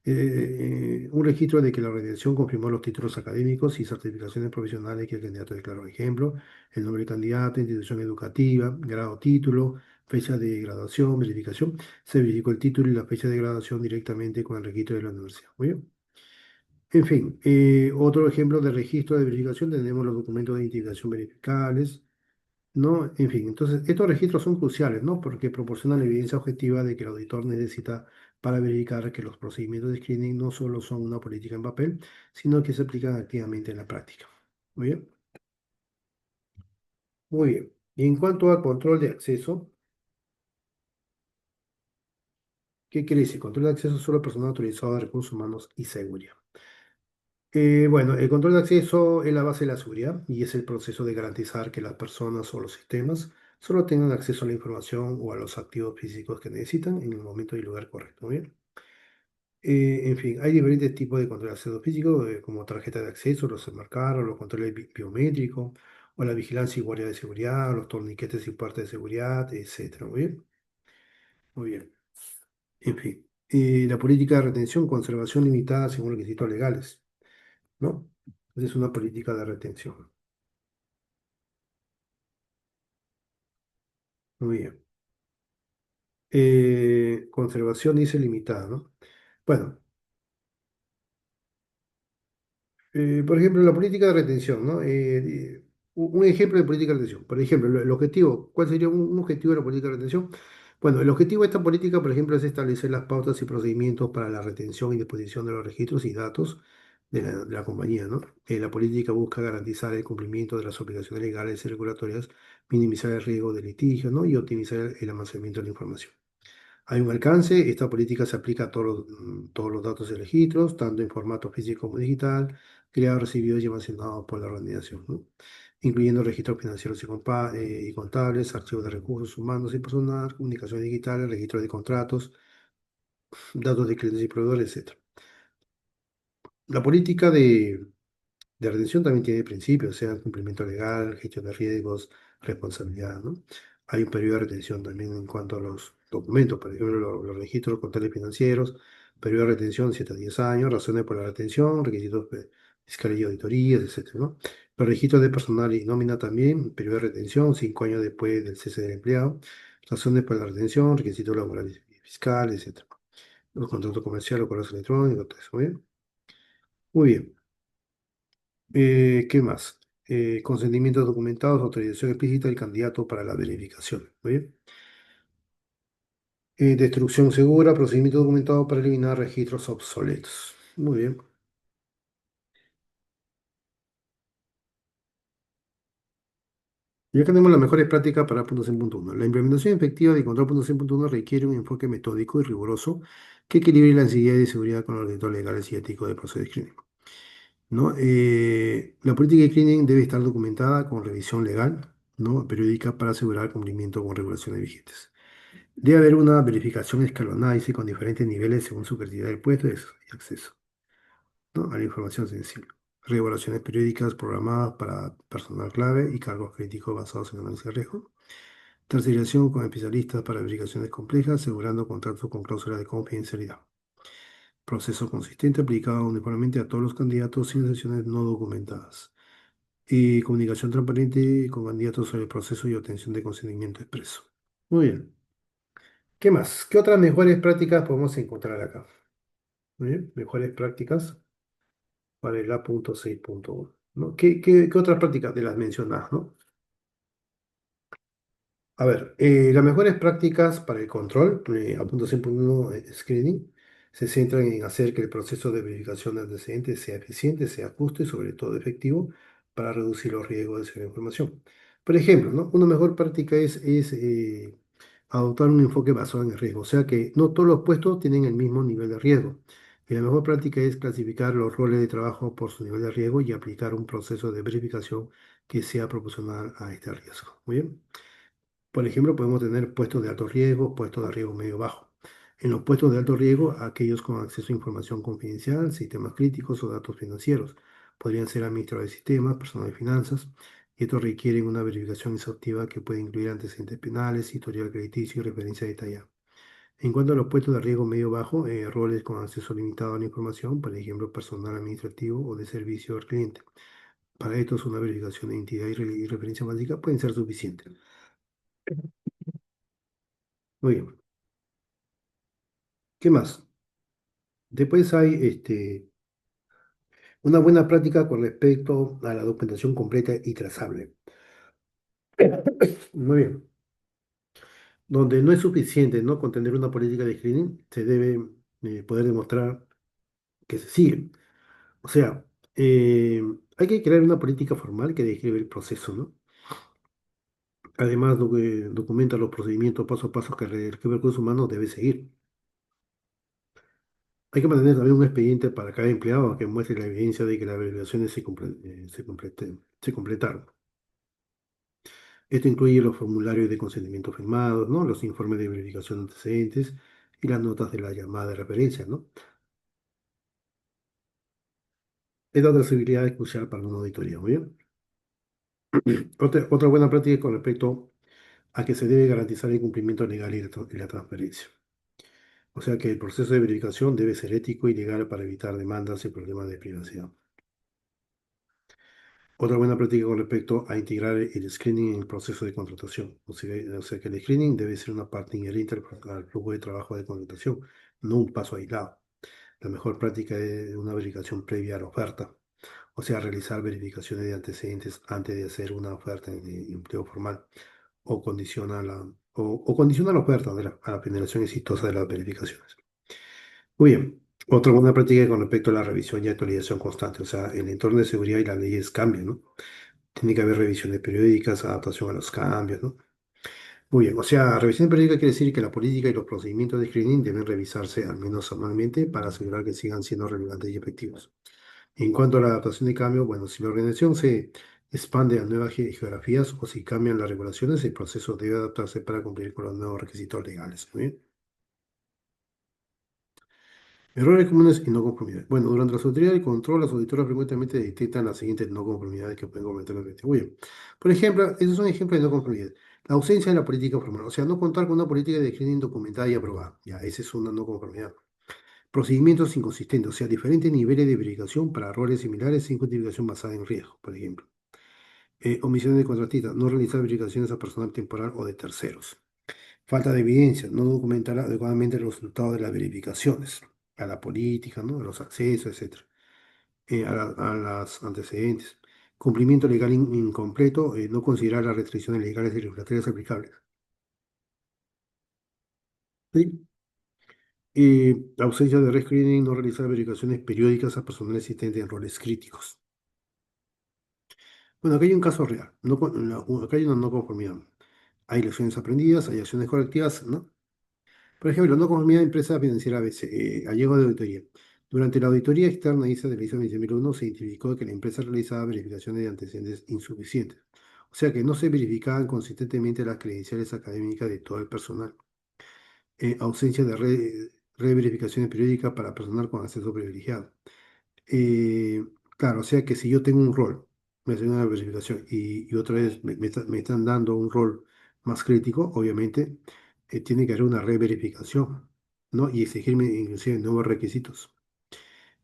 Un registro de que la organización confirmó los títulos académicos y certificaciones profesionales que el candidato declaró. Ejemplo, el nombre del candidato, institución educativa, grado, título, fecha de graduación, verificación. Se verificó el título y la fecha de graduación directamente con el registro de la universidad. Muy bien. En fin, otro ejemplo de registro de verificación tenemos los documentos de identificación verificables, ¿no? En fin, entonces estos registros son cruciales, ¿no? Porque proporcionan la evidencia objetiva de que el auditor necesita para verificar que los procedimientos de screening no solo son una política en papel, sino que se aplican activamente en la práctica. Muy bien, muy bien. Y en cuanto a control de acceso, ¿qué quiere decir? Control de acceso solo al personal autorizado de recursos humanos y seguridad. Bueno, el control de acceso es la base de la seguridad y es el proceso de garantizar que las personas o los sistemas solo tengan acceso a la información o a los activos físicos que necesitan en el momento y lugar correcto. ¿Muy bien? En fin, hay diferentes tipos de control de acceso físico, como tarjeta de acceso, los enmarcados, los controles biométricos, o la vigilancia y guardia de seguridad, los torniquetes y puertas de seguridad, etcétera. Muy bien, muy bien. En fin, la política de retención, conservación limitada según requisitos legales, ¿no? Esa es una política de retención. Muy bien. Conservación dice limitada, ¿no? Bueno, por ejemplo, la política de retención, ¿no? Un ejemplo de política de retención. Por ejemplo, el objetivo, ¿cuál sería un objetivo de la política de retención? Bueno, el objetivo de esta política, por ejemplo, es establecer las pautas y procedimientos para la retención y disposición de los registros y datos de la compañía, ¿no? La política busca garantizar el cumplimiento de las obligaciones legales y regulatorias, minimizar el riesgo de litigio, ¿no? Y optimizar el almacenamiento de la información. Hay un alcance, esta política se aplica a todos los datos y registros, tanto en formato físico como digital, creados, recibidos y almacenados por la organización, ¿no? Incluyendo registros financieros y contables, archivos de recursos humanos y personal, comunicaciones digitales, registros de contratos, datos de clientes y proveedores, etc. La política de retención también tiene principios, o sea, cumplimiento legal, gestión de riesgos, responsabilidad, ¿no? Hay un periodo de retención también en cuanto a los documentos, por ejemplo, los registros contables financieros, periodo de retención 7 a 10 años, razones por la retención, requisitos fiscales y auditorías, etcétera, ¿no? Los registros de personal y nómina también, periodo de retención 5 años después del cese del empleado, razones por la retención, requisitos laborales y fiscales, etcétera. Los contratos comerciales, los correos electrónicos, todo eso, ¿muy bien? Muy bien. ¿Qué más? Consentimientos documentados, autorización explícita del candidato para la verificación. Muy bien. Destrucción segura, procedimiento documentado para eliminar registros obsoletos. Muy bien. Y acá tenemos las mejores prácticas para punto 100.1. La implementación efectiva de control punto 100.1 requiere un enfoque metódico y riguroso que equilibre la ansiedad y seguridad con los requisitos legales y éticos del proceso de screening, ¿no? La política de screening debe estar documentada con revisión legal, ¿no? Periódica para asegurar cumplimiento con regulaciones vigentes. Debe haber una verificación escalonada, dice, con diferentes niveles según su cantidad del puesto y acceso, ¿no? A la información sensible. Regulaciones periódicas programadas para personal clave y cargos críticos basados en análisis de riesgo. Tercerización con especialistas para verificaciones complejas, asegurando contratos con cláusulas de confidencialidad. Proceso consistente aplicado uniformemente a todos los candidatos sin excepciones no documentadas. Y comunicación transparente con candidatos sobre el proceso y obtención de consentimiento expreso. Muy bien. ¿Qué más? ¿Qué otras mejores prácticas podemos encontrar acá? Muy bien, mejores prácticas para el A.6.1, ¿no? ¿Qué otras prácticas de las mencionadas, ¿no? A ver, las mejores prácticas para el control, A.6.1 screening, se centran en hacer que el proceso de verificación de antecedentes sea eficiente, sea justo y sobre todo efectivo para reducir los riesgos de cierta información. Por ejemplo, ¿no? Una mejor práctica es adoptar un enfoque basado en el riesgo, o sea que no todos los puestos tienen el mismo nivel de riesgo. Y la mejor práctica es clasificar los roles de trabajo por su nivel de riesgo y aplicar un proceso de verificación que sea proporcional a este riesgo. Muy bien. Por ejemplo, podemos tener puestos de alto riesgo, puestos de riesgo medio bajo. En los puestos de alto riesgo, aquellos con acceso a información confidencial, sistemas críticos o datos financieros. Podrían ser administradores de sistemas, personal de finanzas, y estos requieren una verificación exhaustiva que puede incluir antecedentes penales, historial crediticio y referencia detallada. En cuanto a los puestos de riesgo medio-bajo, roles con acceso limitado a la información, por ejemplo, personal administrativo o de servicio al cliente. Para estos, una verificación de identidad y referencia básica pueden ser suficientes. Muy bien. ¿Qué más? Después hay una buena práctica con respecto a la documentación completa y trazable. Muy bien. Donde no es suficiente, ¿no?, con tener una política de screening, se debe poder demostrar que se sigue. O sea, eh, hay que crear una política formal que describe el proceso, ¿no? Además, documenta los procedimientos paso a paso que el recursos humanos debe seguir. Hay que mantener también un expediente para cada empleado que muestre la evidencia de que las verificaciones se completaron. Esto incluye los formularios de consentimiento firmados, ¿no?, los informes de verificación de antecedentes y las notas de la llamada de referencia, ¿no? Esta trazabilidad es crucial para una auditoría, ¿muy bien? Otra buena práctica con respecto a que se debe garantizar el cumplimiento legal y la transparencia. O sea que el proceso de verificación debe ser ético y legal para evitar demandas y problemas de privacidad. Otra buena práctica con respecto a integrar el screening en el proceso de contratación. O sea que el screening debe ser una parte inherente al flujo de trabajo de contratación, no un paso aislado. La mejor práctica es una verificación previa a la oferta. O sea, realizar verificaciones de antecedentes antes de hacer una oferta de empleo formal o condiciona la oferta a la generación exitosa de las verificaciones. Muy bien. Otra buena práctica con respecto a la revisión y actualización constante. O sea, el entorno de seguridad y las leyes cambian, ¿no? Tiene que haber revisiones periódicas, adaptación a los cambios, ¿no? Muy bien. O sea, revisión periódica quiere decir que la política y los procedimientos de screening deben revisarse al menos anualmente para asegurar que sigan siendo relevantes y efectivos. En cuanto a la adaptación de cambio, bueno, si la organización se expande a nuevas geografías o si cambian las regulaciones, el proceso debe adaptarse para cumplir con los nuevos requisitos legales. ¿Muy bien? Errores comunes y no conformidades. Bueno, durante las autoridades de control, las auditoras frecuentemente detectan las siguientes no conformidades que pueden cometer los clientes. Por ejemplo, esos son ejemplos de no conformidad. La ausencia de la política formal, o sea, no contar con una política de screening documentada y aprobada. Ya, esa es una no conformidad. Procedimientos inconsistentes, o sea, diferentes niveles de verificación para roles similares sin justificación basada en riesgo, por ejemplo. Omisiones de contratistas, no realizar verificaciones a personal temporal o de terceros. Falta de evidencia, no documentar adecuadamente los resultados de las verificaciones, a la política, ¿no?, a los accesos, etcétera, a las antecedentes. Cumplimiento legal incompleto, no considerar las restricciones legales y regulatorias aplicables. ¿Sí? Ausencia de rescreening, no realizar verificaciones periódicas a personal existente en roles críticos. Bueno, aquí hay un caso real. Acá hay una no conformidad. Hay lecciones aprendidas, hay acciones correctivas, ¿no? Por ejemplo, no conformidad de empresa financiera ABC, hallego de auditoría. Durante la auditoría externa ISA de la ISO 20001 se identificó que la empresa realizaba verificaciones de antecedentes insuficientes. O sea que no se verificaban consistentemente las credenciales académicas de todo el personal. Ausencia de verificaciones periódicas para personal con acceso privilegiado. Eh, claro, o sea que si yo tengo un rol, me hacen una verificación y otra vez me están dando un rol más crítico, obviamente tiene que haber una reverificación, ¿no? Y exigirme inclusive nuevos requisitos.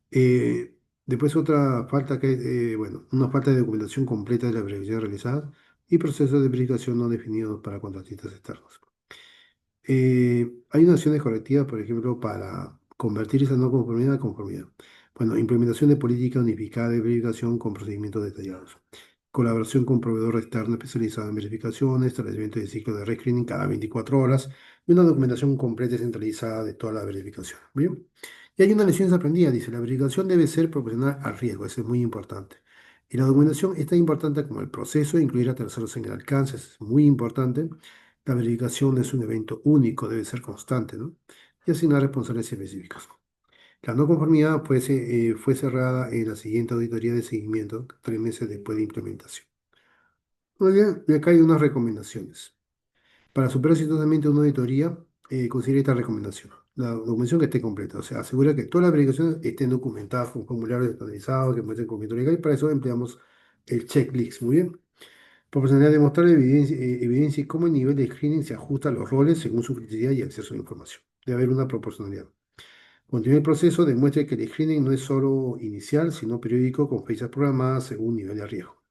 Eh, Después otra falta bueno, una falta de documentación completa de la verificación realizada y procesos de verificación no definidos para contratistas externos. Hay unas acciones correctivas, por ejemplo, para convertir esa no conformidad a conformidad. Bueno, implementación de política unificada de verificación con procedimientos detallados. Colaboración con proveedor externo especializado en verificaciones, establecimiento de ciclo de rescreening cada 24 horas y una documentación completa y centralizada de toda la verificación. ¿Bien? Y hay una lección aprendida, dice, la verificación debe ser proporcional al riesgo, eso es muy importante. Y la documentación es tan importante como el proceso, incluir a terceros en el alcance, es muy importante. La verificación es un evento único, debe ser constante, ¿no? Y asignar responsables específicos. La no conformidad fue cerrada en la siguiente auditoría de seguimiento, 3 meses después de implementación. Muy bien, y acá hay unas recomendaciones. Para superar exitosamente una auditoría, considere esta recomendación. La documentación que esté completa, o sea, asegura que todas las verificaciones estén documentadas con formularios estandarizados que muestren cumplimiento legal y para eso empleamos el checklist. Muy bien. Proporcionalidad demostrar evidencia y cómo el nivel de screening se ajusta a los roles según su criticidad y acceso a la información. Debe haber una proporcionalidad. Continúe el proceso, demuestre que el screening no es solo inicial, sino periódico con fechas programadas según nivel de riesgo.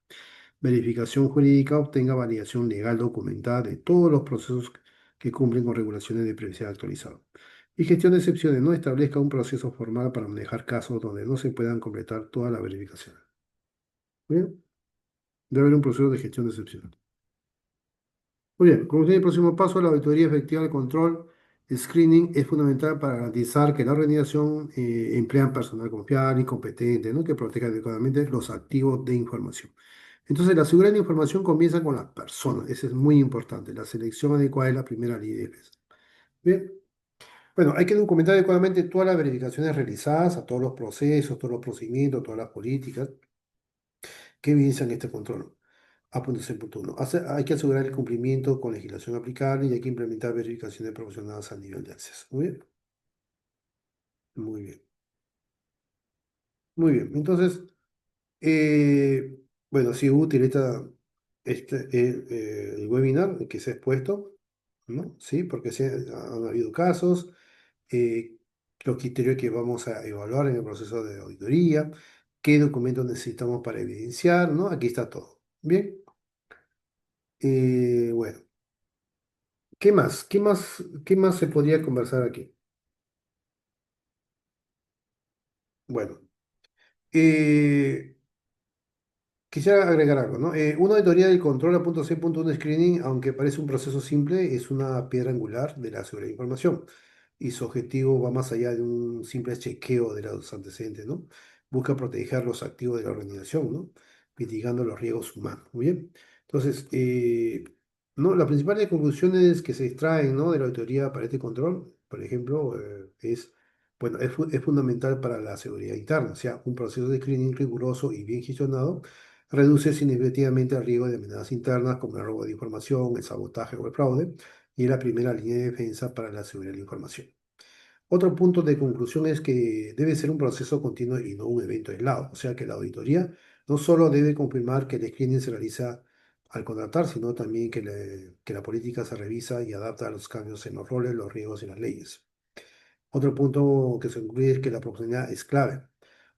Verificación jurídica, obtenga validación legal documentada de todos los procesos que cumplen con regulaciones de privacidad actualizado. Y gestión de excepciones, no establezca un proceso formal para manejar casos donde no se puedan completar todas las verificaciones. Bien, debe haber un proceso de gestión de excepciones. Muy bien, como tiene el próximo paso, la auditoría efectiva de control, screening, es fundamental para garantizar que la organización emplea personal confiable y competente, ¿no? Que proteja adecuadamente los activos de información. Entonces, la seguridad de la información comienza con las personas, eso es muy importante. La selección adecuada es la primera línea de defensa. Bien, bueno, hay que documentar adecuadamente todas las verificaciones realizadas, a todos los procesos, todos los procedimientos, todas las políticas que evidencian este control. A.C.1. Hay que asegurar el cumplimiento con legislación aplicable y hay que implementar verificaciones proporcionadas al nivel de acceso. Muy bien, muy bien, muy bien. Entonces, bueno, ha sido útil el webinar que se ha expuesto, ¿no? Sí, porque han habido casos, eh, los criterios que vamos a evaluar en el proceso de auditoría, qué documentos necesitamos para evidenciar, ¿no? Aquí está todo. Bien, bueno. ¿Qué más? ¿Qué más se podría conversar aquí? Bueno, eh, quisiera agregar algo, ¿no? Una auditoría del control a punto C punto uno screening, aunque parece un proceso simple, es una piedra angular de la seguridad de información. Y su objetivo va más allá de un simple chequeo de los antecedentes, ¿no? Busca proteger los activos de la organización, ¿no? Mitigando los riesgos humanos. Muy bien. Entonces, ¿no? Las principales conclusiones que se extraen, ¿no? De la auditoría para este control, por ejemplo, bueno, es fundamental para la seguridad interna, o sea, un proceso de screening riguroso y bien gestionado reduce significativamente el riesgo de amenazas internas como el robo de información, el sabotaje o el fraude, y es la primera línea de defensa para la seguridad de la información. Otro punto de conclusión es que debe ser un proceso continuo y no un evento aislado, o sea que la auditoría no solo debe confirmar que el screening se realiza al contratar, sino también que la política se revisa y adapta a los cambios en los roles, los riesgos y las leyes. Otro punto que se concluye es que la proximidad es clave.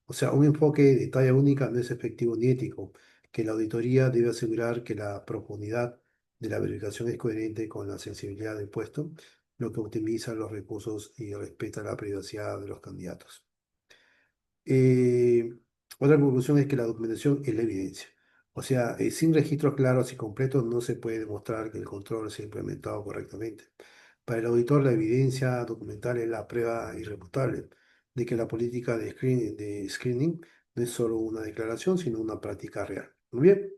O sea, un enfoque de talla única no es efectivo ni ético, que la auditoría debe asegurar que la profundidad de la verificación es coherente con la sensibilidad del puesto, lo que optimiza los recursos y respeta la privacidad de los candidatos. Eh, Otra conclusión es que la documentación es la evidencia. O sea, sin registros claros y completos no se puede demostrar que el control se ha implementado correctamente. Para el auditor, la evidencia documental es la prueba irrefutable de que la política de screening no es solo una declaración, sino una práctica real. Muy bien.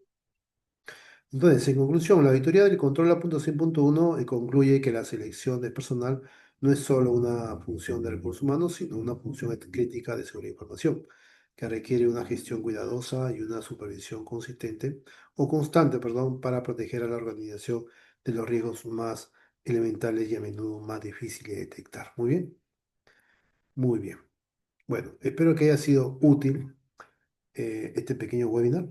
Entonces, en conclusión, la auditoría del control a punto 100.1 concluye que la selección de personal no es solo una función de recursos humanos, sino una función crítica de seguridad de información, que requiere una gestión cuidadosa y una supervisión consistente o constante, perdón, para proteger a la organización de los riesgos más elementales y a menudo más difíciles de detectar. Muy bien, muy bien. Bueno, espero que haya sido útil este pequeño webinar.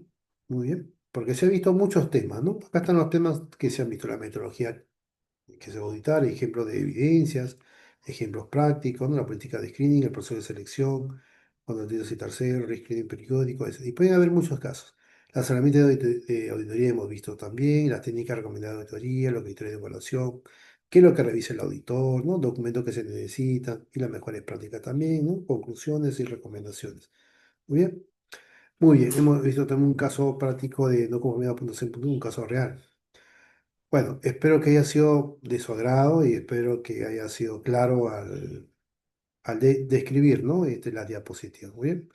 Muy bien, porque se han visto muchos temas, ¿no? Acá están los temas que se han visto, la metodología que se va a auditar, ejemplos de evidencias, ejemplos prácticos, ¿no? La política de screening, el proceso de selección, cuando tienes y tercero, screening periódico, y pueden haber muchos casos. Las herramientas de auditoría hemos visto también, las técnicas recomendadas de auditoría, los criterios de evaluación, qué es lo que revisa el auditor, ¿no? Documentos que se necesitan y las mejores prácticas también, ¿no? Conclusiones y recomendaciones. Muy bien. Muy bien, hemos visto también un caso práctico de no conformidad punto C punto, un caso real. Bueno, espero que haya sido de su agrado y espero que haya sido claro al describir, ¿no? La diapositiva. Muy bien.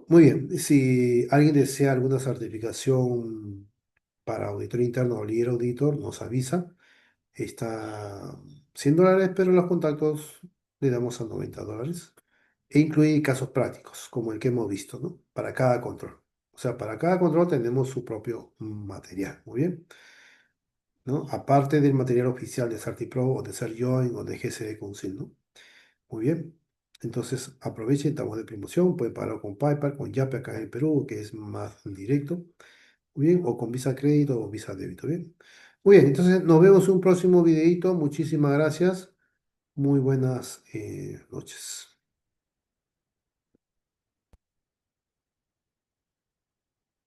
Muy bien. Si alguien desea alguna certificación para auditor interno o líder auditor, nos avisa. Está $100, pero los contactos le damos a $90. E incluye casos prácticos, como el que hemos visto, ¿no? Para cada control. O sea, para cada control tenemos su propio material. Muy bien, ¿no? Aparte del material oficial de CertiPro o de CertJoin o de GCD Council, ¿no? Muy bien. Entonces, aprovechen, estamos de promoción. Pueden pagar con PayPal, con Yape acá en el Perú, que es más directo. Muy bien, o con Visa Crédito o Visa Débito. Bien. Muy bien, entonces nos vemos en un próximo videito. Muchísimas gracias. Muy buenas noches.